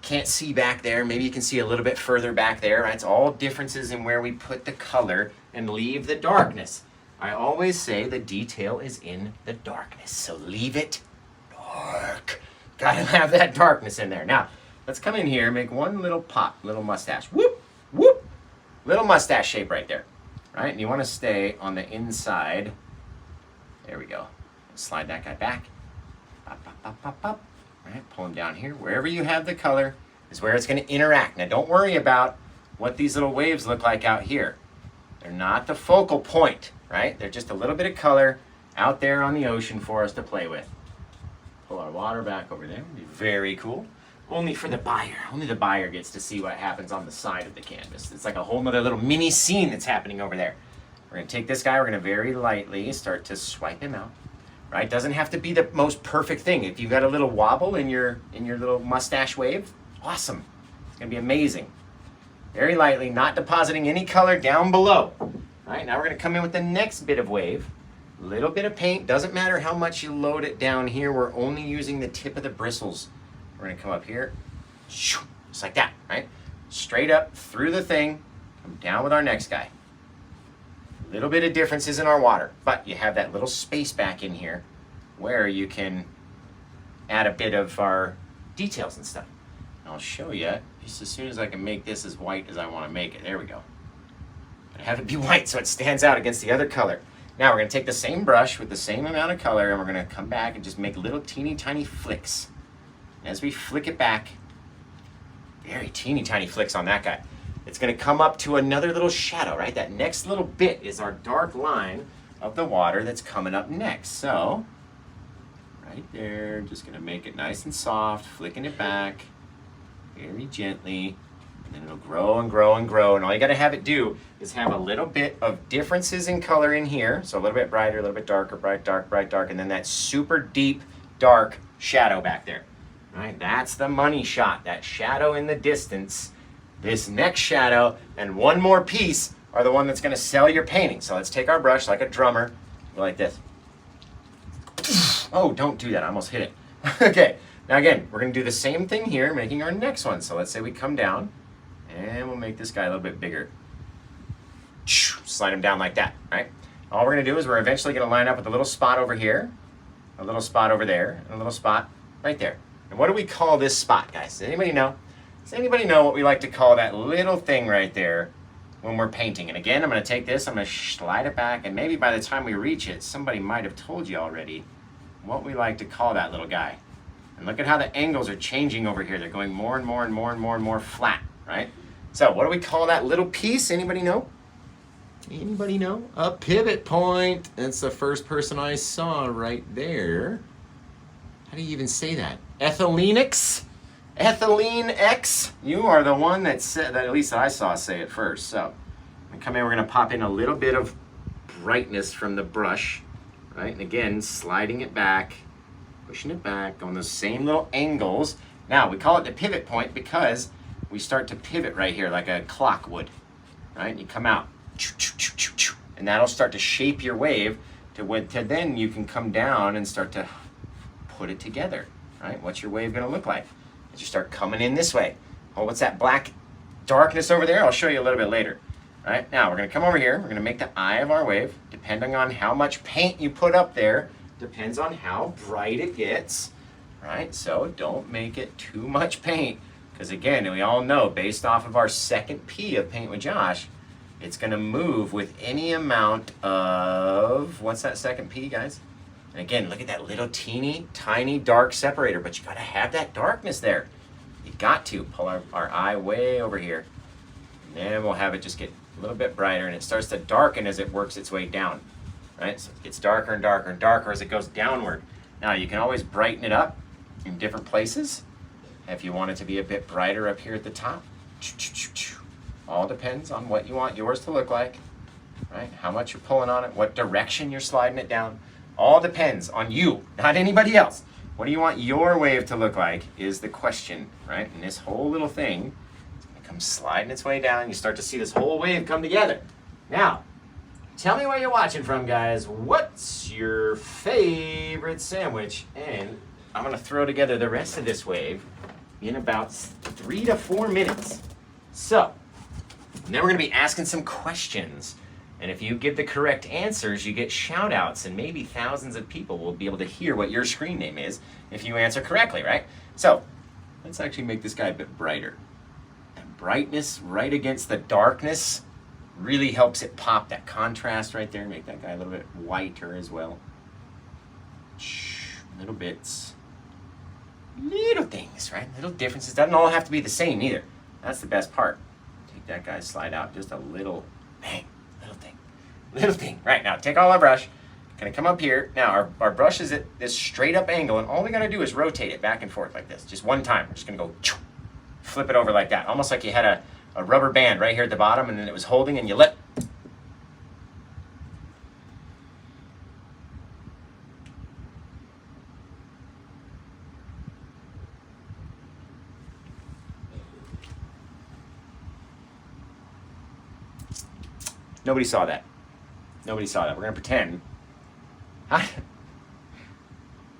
can't see back there. Maybe you can see a little bit further back there, right? It's all differences in where we put the color and leave the darkness. I always say the detail is in the darkness, so leave it dark. Gotta have that darkness in there. Now, let's come in here, make one little pop, little mustache. Whoop, whoop. Little mustache shape right there, right? And you want to stay on the inside. There we go. Slide that guy back. Pop, pop, pop, pop, pop. Right, pull him down here. Wherever you have the color is where it's going to interact. Now, don't worry about what these little waves look like out here. They're not the focal point, right? They're just a little bit of color out there on the ocean for us to play with. Pull our water back over there. Be very cool. Only for the buyer. Only the buyer gets to see what happens on the side of the canvas. It's like a whole nother little mini scene that's happening over there. We're going to take this guy. We're going to very lightly start to swipe him out. Right? Doesn't have to be the most perfect thing. If you've got a little wobble in your little mustache wave, awesome. It's going to be amazing. Very lightly, not depositing any color down below. All right, now we're going to come in with the next bit of wave. Little bit of paint. Doesn't matter how much you load it down here. We're only using the tip of the bristles. We're going to come up here, just like that, right? Straight up through the thing, come down with our next guy. Little bit of differences in our water, but you have that little space back in here where you can add a bit of our details and stuff. And I'll show you just as soon as I can make this as white as I want to make it. There we go. But have it be white so it stands out against the other color. Now we're going to take the same brush with the same amount of color and we're going to come back and just make little teeny tiny flicks. And as we flick it back, very teeny tiny flicks on that guy. It's going to come up to another little shadow, right? That next little bit is our dark line of the water that's coming up next. So, right there, just going to make it nice and soft, flicking it back very gently. And then it'll grow and grow and grow. And all you got to have it do is have a little bit of differences in color in here. So a little bit brighter, a little bit darker, bright, dark, and then that super deep, dark shadow back there. Right? That's the money shot, that shadow in the distance. This next shadow and one more piece are the one that's going to sell your painting. So let's take our brush like a drummer, go like this. Oh, don't do that. I almost hit it. Okay, now again, we're going to do the same thing here, making our next one. So let's say we come down, and we'll make this guy a little bit bigger. Slide him down like that, right? All we're going to do is we're eventually going to line up with a little spot over here, a little spot over there, and a little spot right there. And what do we call this spot, guys? Does anybody know? Does anybody know what we like to call that little thing right there when we're painting? And again, I'm going to take this, I'm going to slide it back, and maybe by the time we reach it, somebody might have told you already what we like to call that little guy. And look at how the angles are changing over here. They're going more and more and more and more and more flat, right? So what do we call that little piece? Anybody know? Anybody know? A pivot point. That's the first person I saw right there. How do you even say that? Ethylenix? Ethylene X, you are the one that said that, at least I saw say it first. So, come in, we're going to pop in a little bit of brightness from the brush, right? And again, sliding it back, pushing it back on those same little angles. Now, we call it the pivot point because we start to pivot right here like a clock would, right? And you come out, and that'll start to shape your wave to then you can come down and start to put it together, right? What's your wave going to look like? You start coming in this way. Oh, what's that black darkness over there? I'll show you a little bit later. All right, now we're going to come over here. We're going to make the eye of our wave. Depending on how much paint you put up there, depends on how bright it gets. Right, so don't make it too much paint. Because again, we all know, based off of our second P of Paint with Josh, it's going to move with any amount of, what's that second P, guys? And again, look at that little teeny tiny dark separator, but you got to have that darkness there. You got to pull our eye way over here. And then we'll have it just get a little bit brighter, and it starts to darken as it works its way down. Right? So it gets darker and darker and darker as it goes downward. Now you can always brighten it up in different places. If you want it to be a bit brighter up here at the top. All depends on what you want yours to look like. Right? How much you're pulling on it, what direction you're sliding it down. All depends on you, not anybody else. What do you want your wave to look like is the question, right? And this whole little thing is going to come sliding its way down. You start to see this whole wave come together. Now, tell me where you're watching from, guys. What's your favorite sandwich? And I'm going to throw together the rest of this wave in about 3 to 4 minutes. So, now we're going to be asking some questions. And if you give the correct answers, you get shout outs, and maybe thousands of people will be able to hear what your screen name is if you answer correctly, right? So, let's actually make this guy a bit brighter. That brightness right against the darkness really helps it pop, that contrast right there. Make that guy a little bit whiter as well. Little bits. Little things, right? Little differences. Doesn't all have to be the same either. That's the best part. Take that guy, slide out just a little, bang, little thing. Little thing. Right, now take all our brush. Gonna come up here. Now our brush is at this straight up angle, and all we gotta do is rotate it back and forth like this. Just one time. We're just gonna go flip it over like that. Almost like you had a rubber band right here at the bottom, and then it was holding, and you let. Nobody saw that. Nobody saw that. We're gonna pretend. We're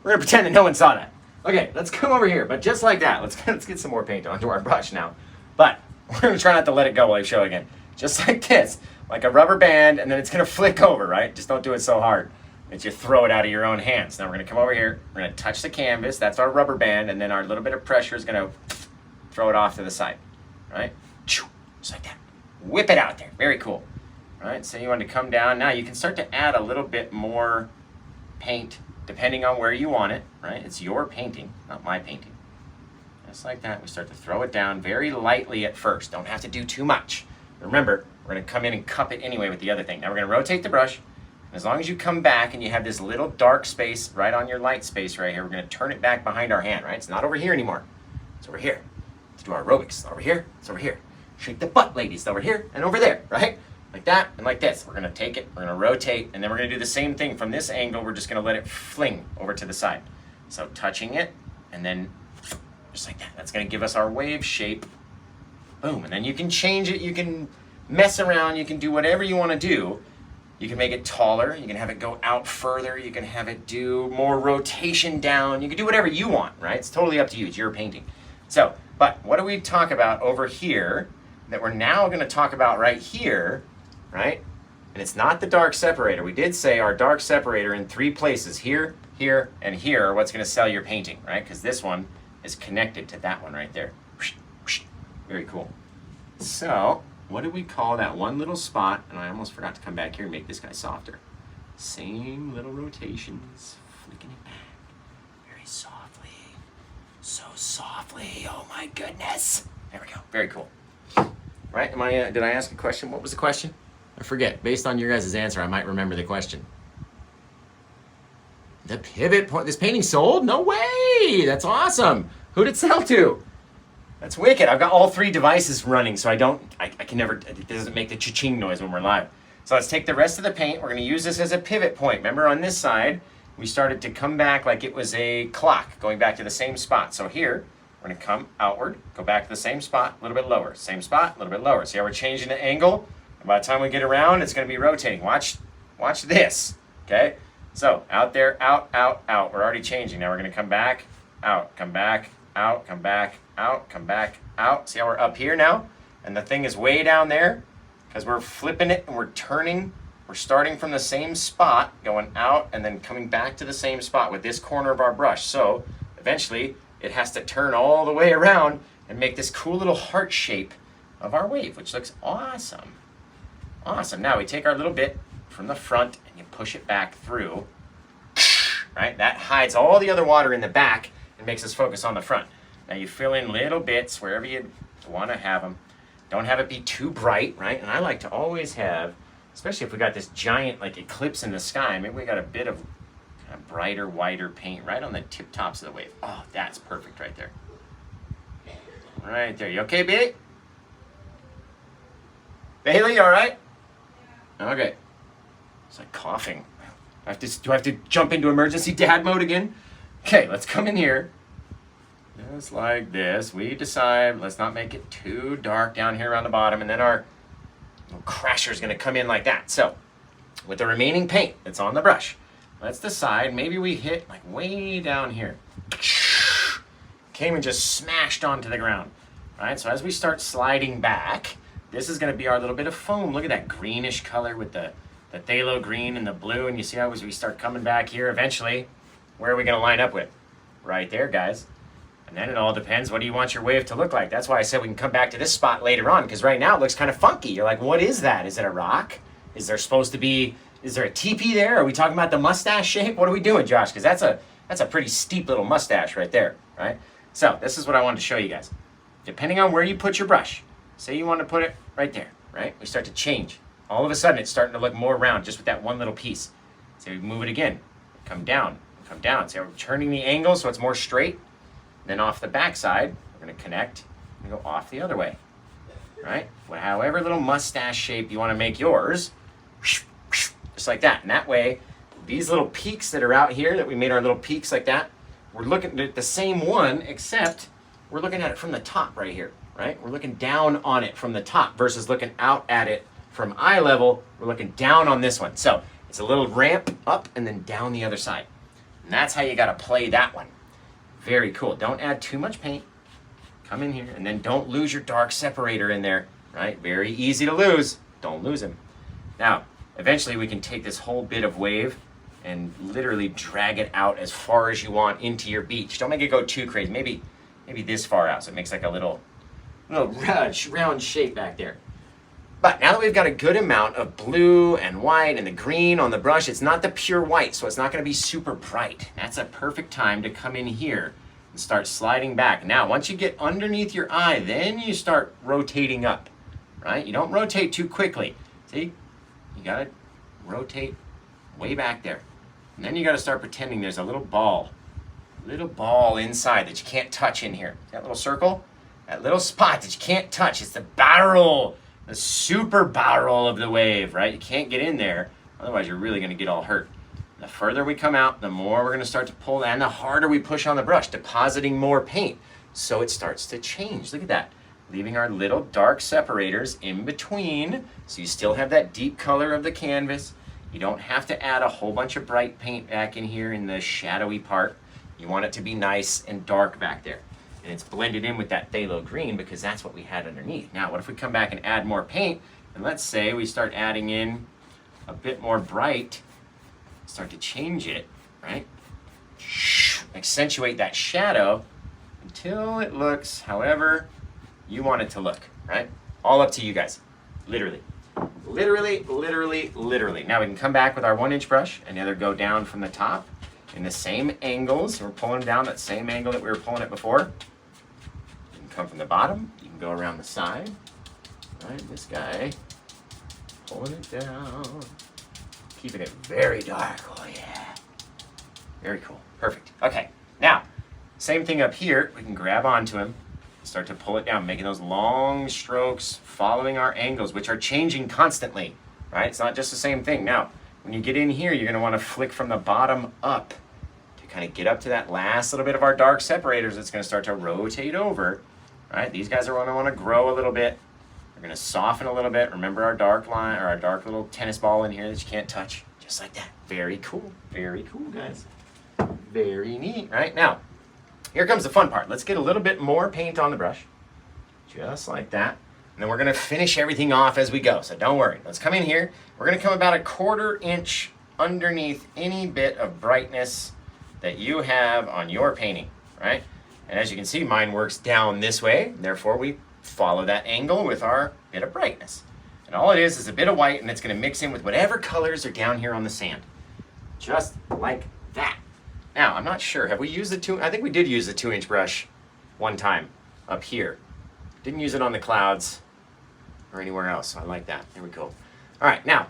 gonna pretend that no one saw that. Okay, let's come over here, but just like that. Let's get some more paint onto our brush now. But we're gonna try not to let it go while I show again. Just like this, like a rubber band, and then it's gonna flick over, right? Just don't do it so hard that you throw it out of your own hands. Now we're gonna come over here. We're gonna touch the canvas. That's our rubber band, and then our little bit of pressure is gonna throw it off to the side, right? Just like that. Whip it out there. Very cool. All right, so you want to come down. Now you can start to add a little bit more paint depending on where you want it, right? It's your painting, not my painting. Just like that, we start to throw it down very lightly at first. Don't have to do too much. Remember, we're gonna come in and cup it anyway with the other thing. Now we're gonna rotate the brush. As long as you come back and you have this little dark space right on your light space right here, we're gonna turn it back behind our hand, right? It's not over here anymore. It's over here. Let's do our aerobics. Over here, it's over here. Shake the butt, ladies. It's over here and over there, right? Like that and like this. We're gonna take it, we're gonna rotate, and then we're gonna do the same thing from this angle. We're just gonna let it fling over to the side. So touching it, and then just like that. That's gonna give us our wave shape. Boom, and then you can change it, you can mess around, you can do whatever you wanna do. You can make it taller, you can have it go out further, you can have it do more rotation down, you can do whatever you want, right? It's totally up to you, it's your painting. So, but what do we talk about over here that we're now gonna talk about right here, right? And it's not the dark separator. We did say our dark separator in 3 places, here, here, and here, are what's gonna sell your painting, right? Because this one is connected to that one right there. Very cool. So, what do we call that one little spot? And I almost forgot to come back here and make this guy softer. Same little rotations, flicking it back, very softly, so softly, oh my goodness. There we go, very cool. Right, did I ask a question? What was the question? I forget. Based on your guys' answer, I might remember the question. The pivot point. This painting sold? No way! That's awesome. Who did it sell to? That's wicked. I've got all 3 devices running, so I can never, it doesn't make the cha-ching noise when we're live. So let's take the rest of the paint. We're going to use this as a pivot point. Remember on this side, we started to come back like it was a clock, going back to the same spot. So here, we're going to come outward, go back to the same spot, a little bit lower. Same spot, a little bit lower. See how we're changing the angle? And by the time we get around, it's going to be rotating. Watch this, okay? So out there, out, out, out. We're already changing. Now we're going to come back, out, come back, out, come back, out, come back, out. See how we're up here now? And the thing is way down there because we're flipping it and we're turning. We're starting from the same spot, going out and then coming back to the same spot with this corner of our brush. So eventually it has to turn all the way around and make this cool little heart shape of our wave, which looks awesome. Awesome. Now we take our little bit from the front and you push it back through, right? That hides all the other water in the back and makes us focus on the front. Now you fill in little bits wherever you want to have them. Don't have it be too bright, right? And I like to always have, especially if we got this giant like eclipse in the sky, maybe we got a bit of kind of brighter, whiter paint right on the tip tops of the wave. Oh, that's perfect right there. Right there. You okay, Bailey? Bailey, you all right? Okay. It's like coughing. Do I have to jump into emergency dad mode again? Okay, let's come in here. Just like this. We decide, let's not make it too dark down here around the bottom, and then our little crasher is going to come in like that. So, with the remaining paint that's on the brush, let's decide, maybe we hit like way down here. Came and just smashed onto the ground. right? So as we start sliding back, this is going to be our little bit of foam. Look at that greenish color with the phthalo green and the blue. And you see how as we start coming back here, eventually, where are we going to line up with? Right there, guys. And then it all depends, what do you want your wave to look like? That's why I said we can come back to this spot later on, because right now it looks kind of funky. You're like, what is that? Is it a rock? Is there a teepee there? Are we talking about the mustache shape? What are we doing, Josh? Because that's a pretty steep little mustache right there, right? So this is what I wanted to show you guys. Depending on where you put your brush, say you want to put it right there, right? We start to change. All of a sudden it's starting to look more round just with that one little piece. So we move it again, come down. So we're turning the angle so it's more straight. Then off the back side, we're going to connect and go off the other way, right? Well, however little mustache shape you want to make yours, just like that. And that way, these little peaks that are out here, that we made our little peaks like that, we're looking at the same one, except we're looking at it from the top right here, right? We're looking down on it from the top versus looking out at it from eye level. We're looking down on this one. So it's a little ramp up and then down the other side. And that's how you got to play that one. Very cool. Don't add too much paint. Come in here and then don't lose your dark separator in there, right? Very easy to lose. Don't lose him. Now, eventually we can take this whole bit of wave and literally drag it out as far as you want into your beach. Don't make it go too crazy. Maybe this far out so it makes like a little round shape back there. But now that we've got a good amount of blue and white and the green on the brush, it's not the pure white, so it's not going to be super bright. That's a perfect time to come in here and start sliding back. Now, once you get underneath your eye, then you start rotating up, right? You don't rotate too quickly. See? You got to rotate way back there. And then you got to start pretending there's a little ball inside that you can't touch in here. That little circle? That little spot that you can't touch. It's the barrel. The super barrel of the wave, right? You can't get in there, otherwise you're really going to get all hurt. The further we come out, the more we're going to start to pull, and the harder we push on the brush, depositing more paint. So it starts to change. Look at that. Leaving our little dark separators in between, so you still have that deep color of the canvas. You don't have to add a whole bunch of bright paint back in here in the shadowy part. You want it to be nice and dark back there. And it's blended in with that phthalo green because that's what we had underneath. Now, what if we come back and add more paint? And let's say we start adding in a bit more bright, start to change it, right? Accentuate that shadow until it looks however you want it to look, right? All up to you guys, literally. Literally. Now we can come back with our 1-inch brush and either go down from the top in the same angles. We're pulling down that same angle that we were pulling it before. Come from the bottom, you can go around the side, right? This guy, pulling it down, keeping it very dark. Oh yeah, very cool, perfect. Okay, now, same thing up here. We can grab onto him, start to pull it down, making those long strokes, following our angles, which are changing constantly, right? It's not just the same thing. Now, when you get in here, you're gonna wanna flick from the bottom up to kind of get up to that last little bit of our dark separators. It's gonna start to rotate over. Right, these guys are going to want to grow a little bit. They're going to soften a little bit. Remember our dark line, or our dark little tennis ball in here that you can't touch? Just like that. Very cool, guys. Very neat. Right, now, here comes the fun part. Let's get a little bit more paint on the brush. Just like that. And then we're going to finish everything off as we go. So don't worry. Let's come in here. We're going to come about 1/4 inch underneath any bit of brightness that you have on your painting, right? And as you can see, mine works down this way. Therefore, we follow that angle with our bit of brightness. And all it is a bit of white, and it's going to mix in with whatever colors are down here on the sand. Just like that. Now, I'm not sure. Have we used the I think we did use the 2-inch brush one time up here. Didn't use it on the clouds or anywhere else. So I like that. There we go. All right, now,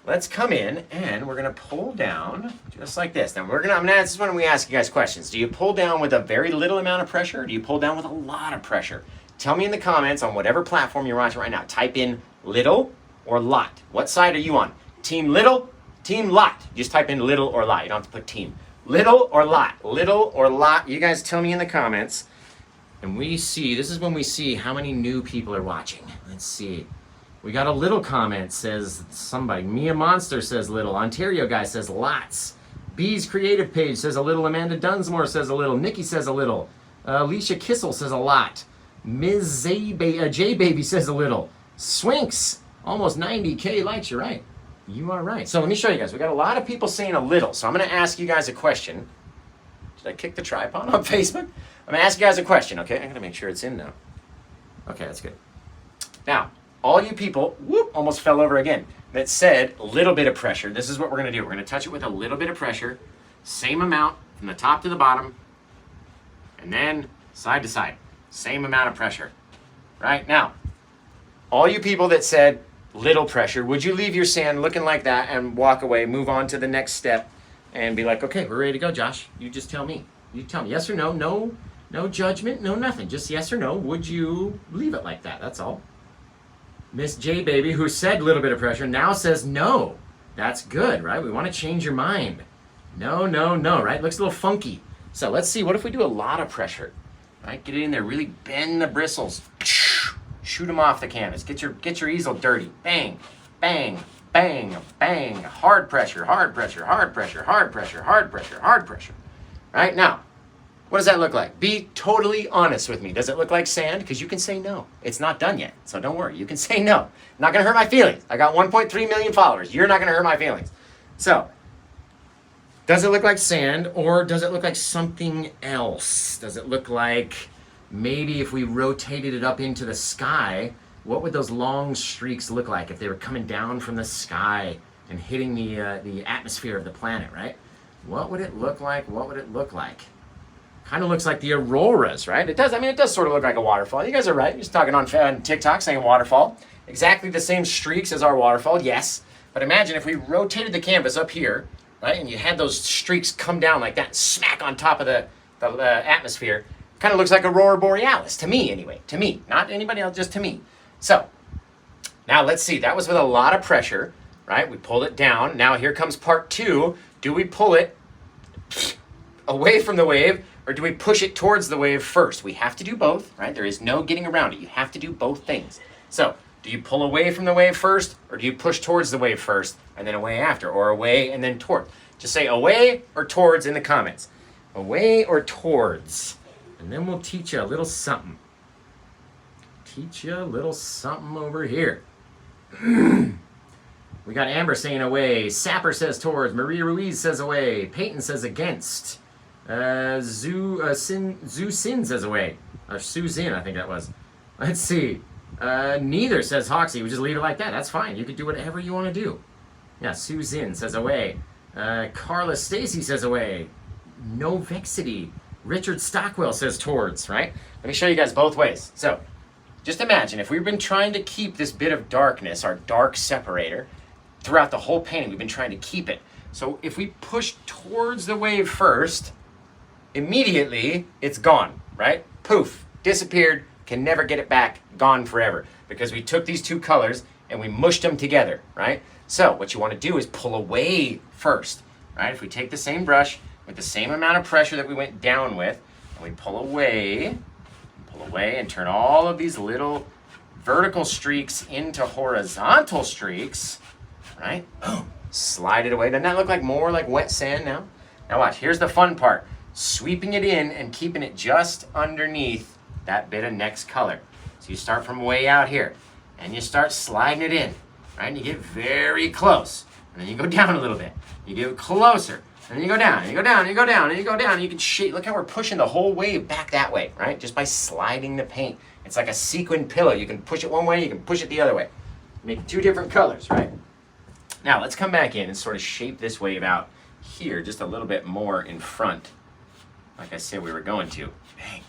let's come in and we're going to pull down just like this. Now I'm going to ask this when we ask you guys questions. Do you pull down with a very little amount of pressure, or do you pull down with a lot of pressure? Tell me in the comments on whatever platform you're watching right now. Type in little or lot. What side are you on? Team little, team lot. Just type in little or lot. You don't have to put team. Little or lot. Little or lot. You guys tell me in the comments. And this is when we see how many new people are watching. Let's see. We got a little comment, says somebody. Mia Monster says little. Ontario guy says lots. Bee's creative page says a little. Amanda Dunsmore says a little. Nikki says a little. Alicia Kissel says a lot. Ms. J Baby says a little. Swinks, almost 90K likes. You're right. You are right. So let me show you guys. We got a lot of people saying a little. So I'm going to ask you guys a question. Did I kick the tripod on Facebook? I'm going to ask you guys a question, okay? I'm going to make sure it's in now. Okay, that's good. Now, all you people, whoop, almost fell over again, that said a little bit of pressure. This is what we're going to do. We're going to touch it with a little bit of pressure. Same amount from the top to the bottom. And then side to side. Same amount of pressure. Right? Now, all you people that said little pressure, would you leave your sand looking like that and walk away, move on to the next step, and be like, okay, we're ready to go, Josh. You just tell me. You tell me yes or no. No judgment, no nothing. Just yes or no. Would you leave it like that? That's all. Miss J Baby, who said a little bit of pressure, now says no. That's good, right? We want to change your mind. No, right? Looks a little funky. So let's see. What if we do a lot of pressure? Right? Get it in there. Really bend the bristles. Shoot them off the canvas. Get your easel dirty. Bang, bang, bang, bang. Hard pressure, hard pressure, hard pressure, hard pressure, hard pressure, hard pressure. Right? Now, what does that look like? Be totally honest with me. Does it look like sand? Because you can say no. It's not done yet. So don't worry. You can say no. Not going to hurt my feelings. I got 1.3 million followers. You're not going to hurt my feelings. So, does it look like sand or does it look like something else? Does it look like maybe if we rotated it up into the sky, what would those long streaks look like if they were coming down from the sky and hitting the atmosphere of the planet, right? What would it look like? What would it look like? Kind of looks like the auroras, right? It does. I mean, it does sort of look like a waterfall. You guys are right. You're just talking on TikTok saying waterfall. Exactly the same streaks as our waterfall, yes. But imagine if we rotated the canvas up here, right? And you had those streaks come down like that and smack on top of the atmosphere. Kind of looks like aurora borealis, to me anyway. To me, not anybody else, just to me. So, now let's see. That was with a lot of pressure, right? We pulled it down. Now here comes part two. Do we pull it away from the wave, or do we push it towards the wave first? We have to do both, right? There is no getting around it. You have to do both things. So, do you pull away from the wave first, or do you push towards the wave first, and then away after, or away and then toward? Just say away or towards in the comments. Away or towards. And then we'll teach you a little something. Teach you a little something over here. We got Amber saying away. Sapper says towards. Maria Ruiz says away. Peyton says against. Sin says away. Or Suzin, I think that was. Let's see. Neither says Hoxie. We just leave it like that. That's fine. You can do whatever you want to do. Yeah, Suzin says away. Carla Stacy says away. No Vexity. Richard Stockwell says towards, right? Let me show you guys both ways. So, just imagine if we've been trying to keep this bit of darkness, our dark separator, throughout the whole painting. We've been trying to keep it. So if we push towards the wave first, immediately it's gone, right? Poof, disappeared, can never get it back, gone forever. Because we took these two colors and we mushed them together, right? So what you want to do is pull away first, right? If we take the same brush with the same amount of pressure that we went down with, and we pull away and turn all of these little vertical streaks into horizontal streaks, right? Boom. Slide it away. Doesn't that look like more like wet sand now? Now watch, here's the fun part. Sweeping it in and keeping it just underneath that bit of next color. So you start from way out here and you start sliding it in, right? And you get very close. And then you go down a little bit. You get closer. And then you go down, and you go down, and you go down, and you go down. And you can shake. Look how we're pushing the whole wave back that way, right? Just by sliding the paint. It's like a sequin pillow. You can push it one way, you can push it the other way. Make two different colors, right? Now, let's come back in and sort of shape this wave out here just a little bit more in front. Like I said we were going to. Bang.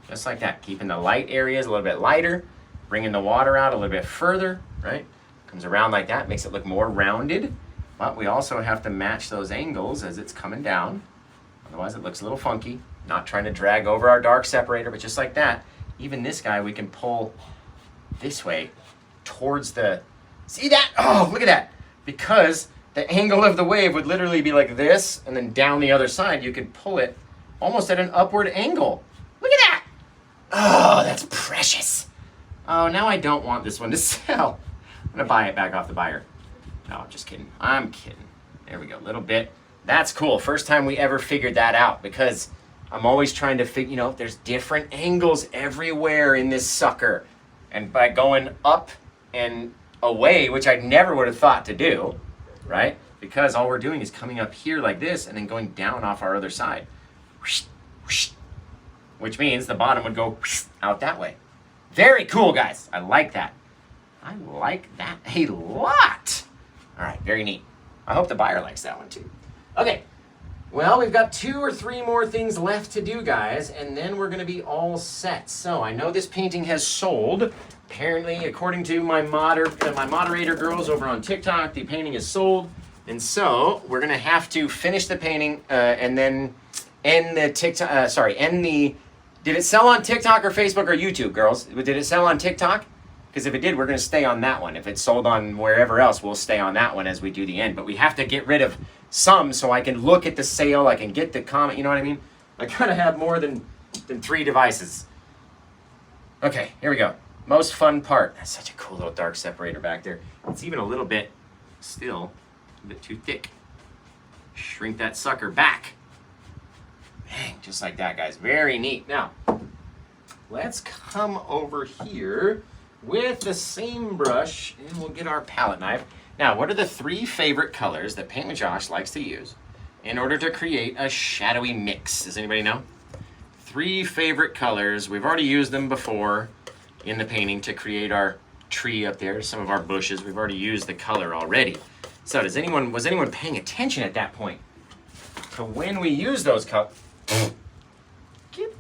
Just like that. Keeping the light areas a little bit lighter. Bringing the water out a little bit further, right? Comes around like that. Makes it look more rounded. But we also have to match those angles as it's coming down. Otherwise it looks a little funky. Not trying to drag over our dark separator, but just like that. Even this guy we can pull this way towards the... See that? Oh, look at that. Because the angle of the wave would literally be like this, and then down the other side, you could pull it almost at an upward angle. Look at that. Oh, that's precious. Oh, now I don't want this one to sell. I'm going to buy it back off the buyer. No, I'm just kidding. I'm kidding. There we go, a little bit. That's cool. First time we ever figured that out, because I'm always trying to figure, you know, there's different angles everywhere in this sucker. And by going up and away, which I never would have thought to do, right? Because all we're doing is coming up here like this and then going down off our other side. Which means the bottom would go out that way. Very cool, guys. I like that. I like that a lot. All right, very neat. I hope the buyer likes that one too. Okay, well, we've got 2 or 3 more things left to do, guys, and then we're gonna be all set. So I know this painting has sold. Apparently, according to my moderator girls over on TikTok, the painting is sold. And so we're gonna have to finish the painting and then end the TikTok, did it sell on TikTok or Facebook or YouTube, girls? Did it sell on TikTok? Because if it did, we're going to stay on that one. If it's sold on wherever else, we'll stay on that one as we do the end. But we have to get rid of some so I can look at the sale, I can get the comment, you know what I mean? I gotta have more than 3 devices. Okay, here we go. Most fun part. That's such a cool little dark separator back there. It's even a little bit, still, a bit too thick. Shrink that sucker back. Bang, just like that, guys. Very neat. Now, let's come over here with the same brush, and we'll get our palette knife. Now, what are the 3 favorite colors that Paint with Josh likes to use in order to create a shadowy mix? Does anybody know? 3 favorite colors. We've already used them before in the painting to create our tree up there, some of our bushes. We've already used the color already. So was anyone paying attention at that point to when we use those colors?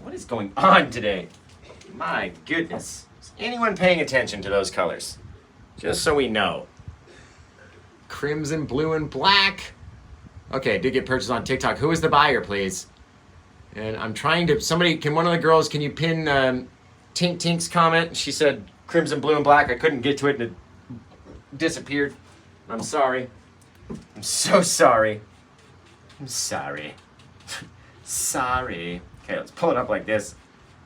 What is going on today? My goodness. Is anyone paying attention to those colors? Just so we know. Crimson, blue, and black. Okay, did get purchased on TikTok. Who is the buyer, please? And I'm trying to, one of the girls, can you pin Tink Tink's comment? She said crimson, blue, and black. I couldn't get to it and it disappeared. I'm sorry. I'm so sorry. I'm sorry. Sorry. Okay, let's pull it up like this.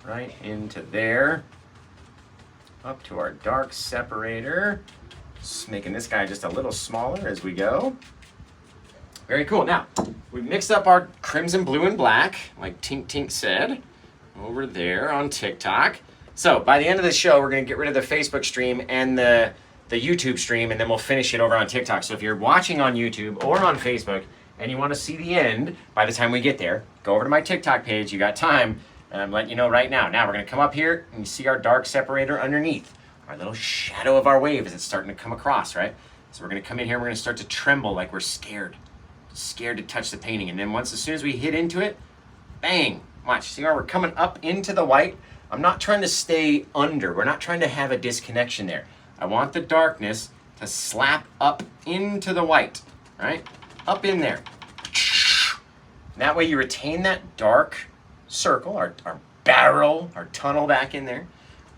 Right into there. Up to our dark separator. Just making this guy just a little smaller as we go. Very cool. Now, we've mixed up our crimson, blue, and black, like Tink Tink said, over there on TikTok. So, by the end of the show, we're going to get rid of the Facebook stream and the YouTube stream, and then we'll finish it over on TikTok. So if you're watching on YouTube or on Facebook, and you want to see the end by the time we get there, go over to my TikTok page. You got time, and I'm letting you know right now. Now we're going to come up here, and you see our dark separator underneath. Our little shadow of our wave as it's starting to come across, right? So we're going to come in here, we're going to start to tremble like we're scared. Scared to touch the painting. And then as soon as we hit into it, bang, watch. See how we're coming up into the white? I'm not trying to stay under. We're not trying to have a disconnection there. I want the darkness to slap up into the white, right? Up in there. That way you retain that dark circle, our barrel, our tunnel back in there.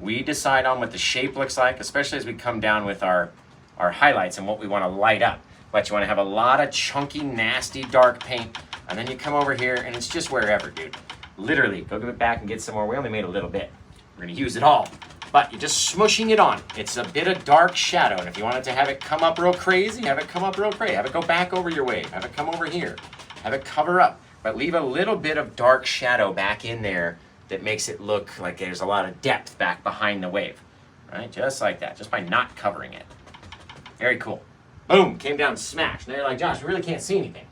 We decide on what the shape looks like, especially as we come down with our highlights and what we want to light up. But you want to have a lot of chunky, nasty, dark paint. And then you come over here and it's just wherever, dude. Literally, go give it back and get some more. We only made a little bit. We're going to use it all. But you're just smushing it on. It's a bit of dark shadow. And if you wanted to have it come up real crazy, have it come up real crazy. Have it go back over your wave. Have it come over here. Have it cover up. But leave a little bit of dark shadow back in there that makes it look like there's a lot of depth back behind the wave. Right? Just like that. Just by not covering it. Very cool. Boom. Came down smash. Now you're like, Josh, we really can't see anything.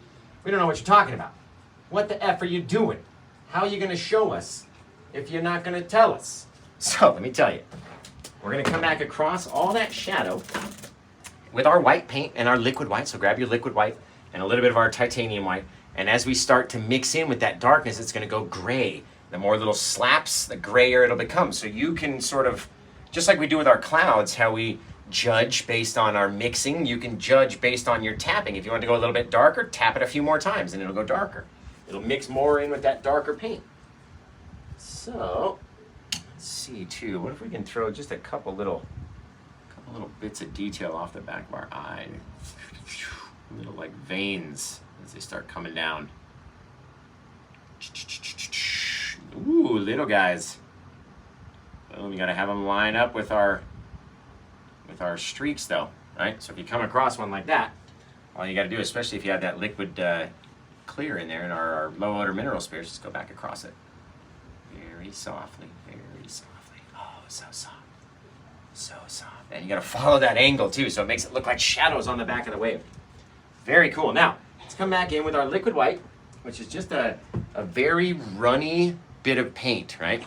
We don't know what you're talking about. What the F are you doing? How are you going to show us if you're not going to tell us? So let me tell you. We're going to come back across all that shadow with our white paint and our liquid white. So grab your liquid white and a little bit of our titanium white. And as we start to mix in with that darkness, it's going to go gray. The more little slaps, the grayer it'll become. So you can sort of, just like we do with our clouds, how we judge based on our mixing, you can judge based on your tapping. If you want to go a little bit darker, tap it a few more times and it'll go darker. It'll mix more in with that darker paint. So, let's see too, what if we can throw just a couple little bits of detail off the back of our eye. Little like veins as they start coming down. Ooh, little guys. Boom, you gotta have them line up with our streaks though, right? So if you come across one like that, all you gotta do, especially if you have that liquid clear in there in our low odor mineral spirits, just go back across it. very softly, very softly. Oh, so soft. So soft. And you gotta follow that angle too, so it makes it look like shadows on the back of the wave. Very cool. Now, let's come back in with our liquid white, which is just a very runny bit of paint, right?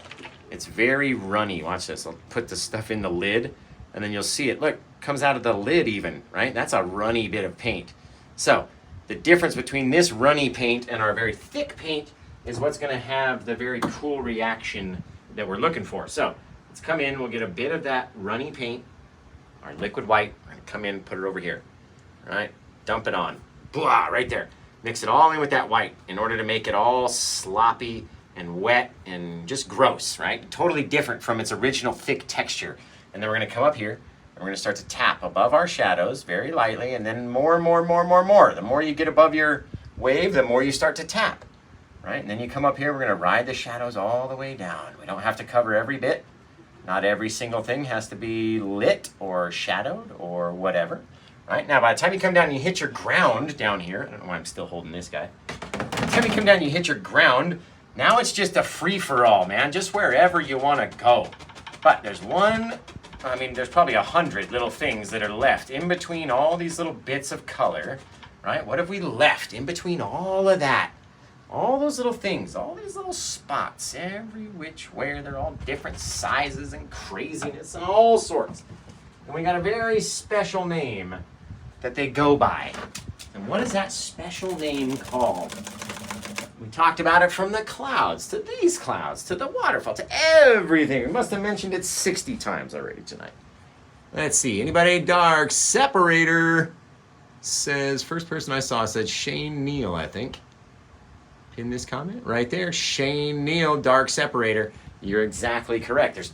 It's very runny. Watch this. I'll put the stuff in the lid, and then you'll see it. Look, comes out of the lid even, right? That's a runny bit of paint. So, the difference between this runny paint and our very thick paint is what's going to have the very cool reaction that we're looking for. So, let's come in. We'll get a bit of that runny paint, our liquid white. We're going to come in, put it over here, all right? Dump it on. Blah, right there. Mix it all in with that white in order to make it all sloppy and wet and just gross, right? Totally different from its original thick texture. And then we're going to come up here and we're going to start to tap above our shadows very lightly, and then more. The more you get above your wave, the more you start to tap, right? And then you come up here, we're going to ride the shadows all the way down. We don't have to cover every bit. Not every single thing has to be lit or shadowed or whatever. Right? Now, by the time you come down and you hit your ground down here, I don't know why I'm still holding this guy. By the time you come down and you hit your ground, now it's just a free-for-all, man. Just wherever you want to go. But there's there's probably 100 little things that are left in between all these little bits of color, right? What have we left in between all of that? All those little things, all these little spots, every which way, they're all different sizes and craziness and all sorts. And we got a very special name that they go by. And what is that special name called? We talked about it from the clouds, to these clouds, to the waterfall, to everything. We must have mentioned it 60 times already tonight. Let's see, anybody? Dark Separator says, first person I saw said Shane Neal, I think. In this comment, right there, Shane Neal, Dark Separator. You're exactly correct. There's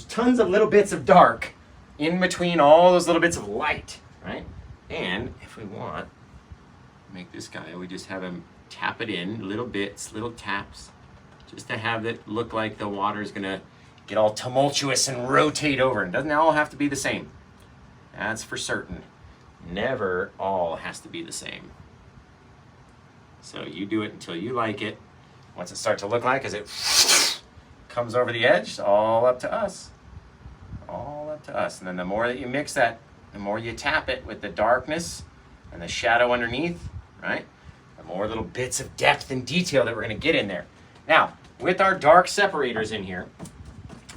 tons of little bits of dark in between all those little bits of light, right? And if we want, make this guy, we just have him tap it in, little bits, little taps, just to have it look like the water's gonna get all tumultuous and rotate over. It doesn't all have to be the same. That's for certain. Never all has to be the same. So you do it until you like it. What's it start to look like as it comes over the edge? It's all up to us. All up to us. And then the more that you mix that, the more you tap it with the darkness and the shadow underneath, right? The more little bits of depth and detail that we're going to get in there. Now, with our dark separators in here,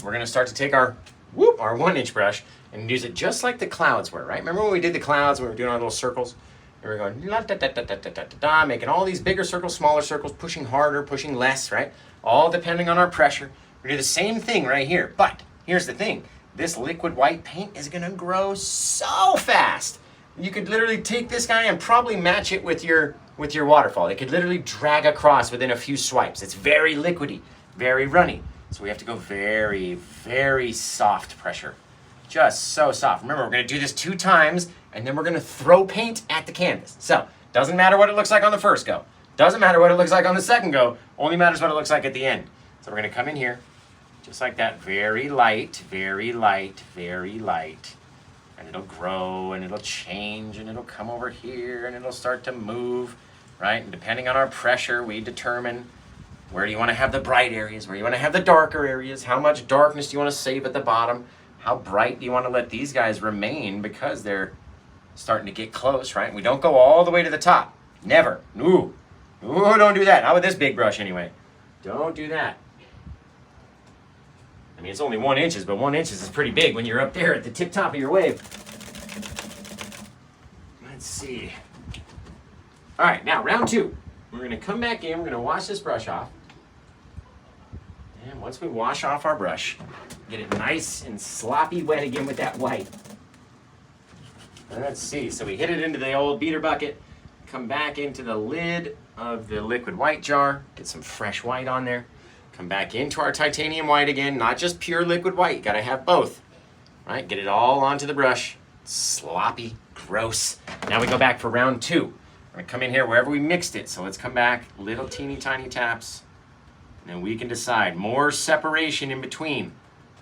we're going to start to take our 1-inch brush and use it just like the clouds were, right? Remember when we did the clouds, when we were doing our little circles? And we're going da-da-da-da-da-da-da, making all these bigger circles, smaller circles, pushing harder, pushing less, right? All depending on our pressure. We do the same thing right here. But here's the thing. This liquid white paint is going to grow so fast. You could literally take this guy and probably match it with your waterfall. It could literally drag across within a few swipes. It's very liquidy, very runny. So we have to go very, very soft pressure. Just so soft. Remember, we're going to do this 2 times, and then we're going to throw paint at the canvas. So, doesn't matter what it looks like on the first go. Doesn't matter what it looks like on the second go. Only matters what it looks like at the end. So we're going to come in here, just like that, very light, very light, very light. And it'll grow, and it'll change, and it'll come over here, and it'll start to move, right? And depending on our pressure, we determine where do you want to have the bright areas, where you want to have the darker areas, how much darkness do you want to save at the bottom, how bright do you want to let these guys remain because they're starting to get close, right? We don't go all the way to the top. Never. No. Ooh, don't do that. Not with this big brush anyway. Don't do that. I mean, it's only 1 inch, but 1 inch is pretty big when you're up there at the tip top of your wave. Let's see. All right, now round 2. We're going to come back in. We're going to wash this brush off. And once we wash off our brush, get it nice and sloppy wet again with that white. Let's see. So we hit it into the old beater bucket, come back into the lid of the liquid white jar, get some fresh white on there, come back into our titanium white again, not just pure liquid white. You got to have both, right? Get it all onto the brush. Sloppy, gross. Now we go back for round 2. We're going to come in here wherever we mixed it. So let's come back, little teeny tiny taps. And then we can decide more separation in between.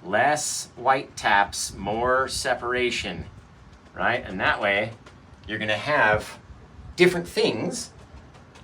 Less white taps, more separation, right? And that way, you're going to have different things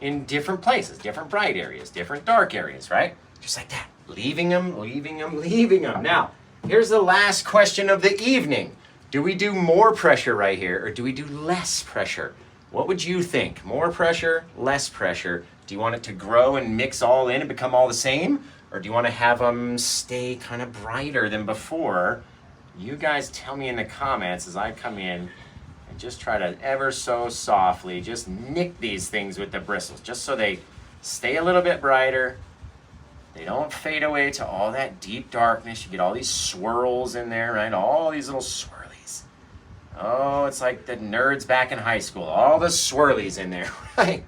in different places, different bright areas, different dark areas, right? Just like that. Leaving them, leaving them, leaving them. Now, here's the last question of the evening. Do we do more pressure right here, or do we do less pressure? What would you think? More pressure, less pressure? Do you want it to grow and mix all in and become all the same? Or do you want to have them stay kind of brighter than before? You guys tell me in the comments as I come in and just try to ever so softly just nick these things with the bristles, just so they stay a little bit brighter. They don't fade away to all that deep darkness. You get all these swirls in there, right? All these little swirlies. Oh, it's like the nerds back in high school. All the swirlies in there, right?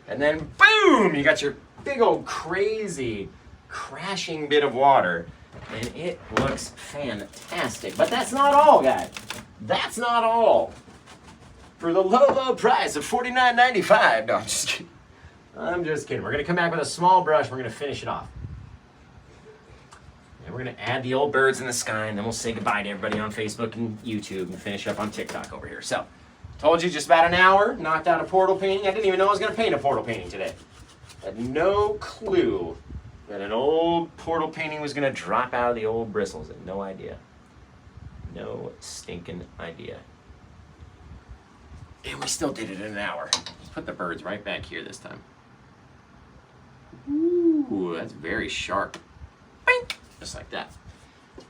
And then boom, you got your big old crazy crashing bit of water. And it looks fantastic. But that's not all, guys. That's not all. For the low, low price of $49.95. No, I'm just kidding. I'm just kidding. We're going to come back with a small brush. We're going to finish it off. And we're going to add the old birds in the sky, and then we'll say goodbye to everybody on Facebook and YouTube and finish up on TikTok over here. So, told you just about an hour, knocked out a portal painting. I didn't even know I was going to paint a portal painting today. Had no clue that an old portal painting was going to drop out of the old bristles. Had no idea. No stinking idea. And we still did it in an hour. Let's put the birds right back here this time. Ooh, that's very sharp. Bink! Just like that.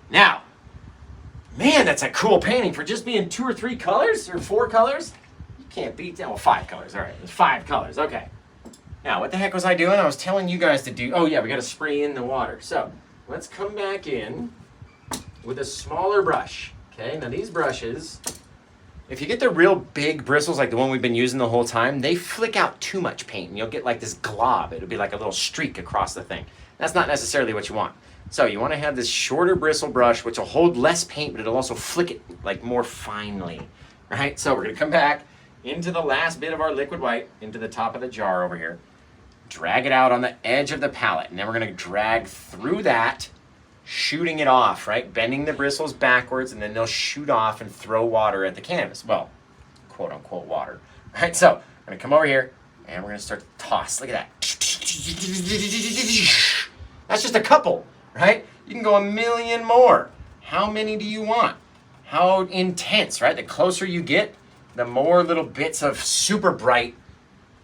Now, man, that's a cool painting for just being 2 or 3 colors or 4 colors. You can't beat that. Well, 5 colors. All right, there's 5 colors. Okay. Now, what the heck was I doing? I was telling you guys to do. Oh yeah, we got to spray in the water. So let's come back in with a smaller brush. Okay. Now these brushes, if you get the real big bristles like the one we've been using the whole time, they flick out too much paint and you'll get like this glob. It'll be like a little streak across the thing. That's not necessarily what you want. So you want to have this shorter bristle brush, which will hold less paint, but it'll also flick it like more finely, right? So we're going to come back into the last bit of our liquid white, into the top of the jar over here. Drag it out on the edge of the palette, and then we're going to drag through that, shooting it off, right? Bending the bristles backwards, and then they'll shoot off and throw water at the canvas. Well, quote unquote water. All right, so we're going to come over here, and we're going to start to toss. Look at that. That's just a couple, right? You can go a million more. How many do you want? How intense, right? The closer you get, the more little bits of super bright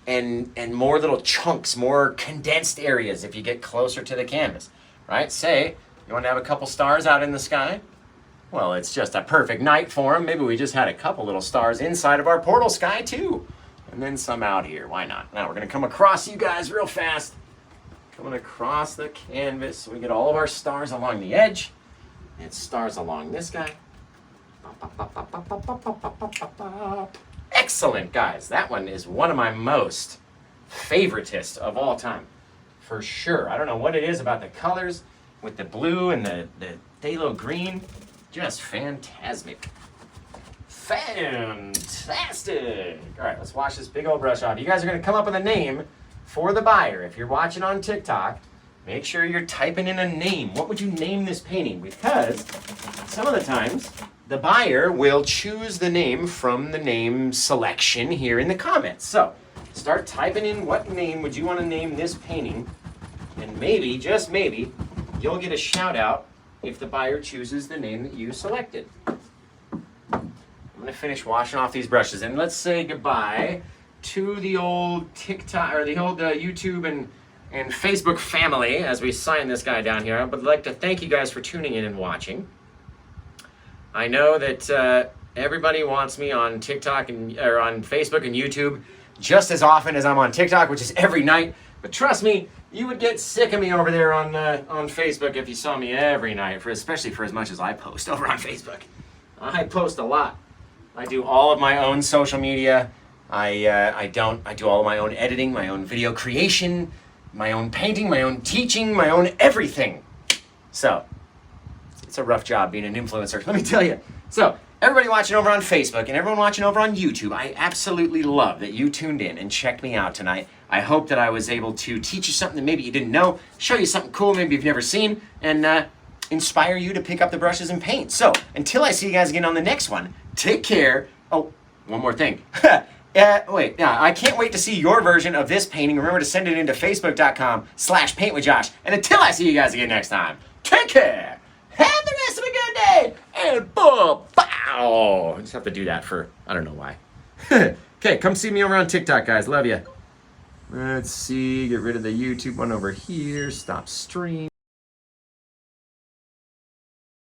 and more little chunks, more condensed areas if you get closer to the canvas, right? Say, you want to have a couple stars out in the sky? Well, it's just a perfect night for them. Maybe we just had a couple little stars inside of our portal sky too. And then some out here, why not? Now we're gonna come across you guys real fast. Coming across the canvas so we get all of our stars along the edge. And stars along this guy. Excellent, guys. That one is one of my most favoritist of all time. For sure. I don't know what it is about the colors with the blue and the phthalo green. Just phantasmic. Fantastic. All right, let's wash this big old brush off. You guys are going to come up with a name for the buyer. If you're watching on TikTok, make sure you're typing in a name. What would you name this painting? Because some of the times, the buyer will choose the name from the name selection here in the comments. So start typing in what name would you want to name this painting, and maybe, just maybe, you'll get a shout out if the buyer chooses the name that you selected. I'm going to finish washing off these brushes, and let's say goodbye to the old TikTok, or the old YouTube and Facebook family as we sign this guy down here. I would like to thank you guys for tuning in and watching. I know that everybody wants me on TikTok or on Facebook and YouTube just as often as I'm on TikTok, which is every night. But trust me, you would get sick of me over there on Facebook if you saw me every night, especially for as much as I post over on Facebook. I post a lot. I do all of my own social media. I do all of my own editing, my own video creation, my own painting, my own teaching, my own everything. So it's a rough job being an influencer, let me tell you. So everybody watching over on Facebook and everyone watching over on YouTube, I absolutely love that you tuned in and checked me out tonight. I hope that I was able to teach you something that maybe you didn't know, show you something cool maybe you've never seen, and inspire you to pick up the brushes and paint. So until I see you guys again on the next one, take care. Oh, one more thing. Wait, yeah, I can't wait to see your version of this painting. Remember to send it into facebook.com/paintwithjosh. And until I see you guys again next time, take care. Have the rest of a good day. And bow. I just have to do that for, I don't know why. Okay, come see me over on TikTok, guys. Love you. Let's see. Get rid of the YouTube one over here. Stop stream.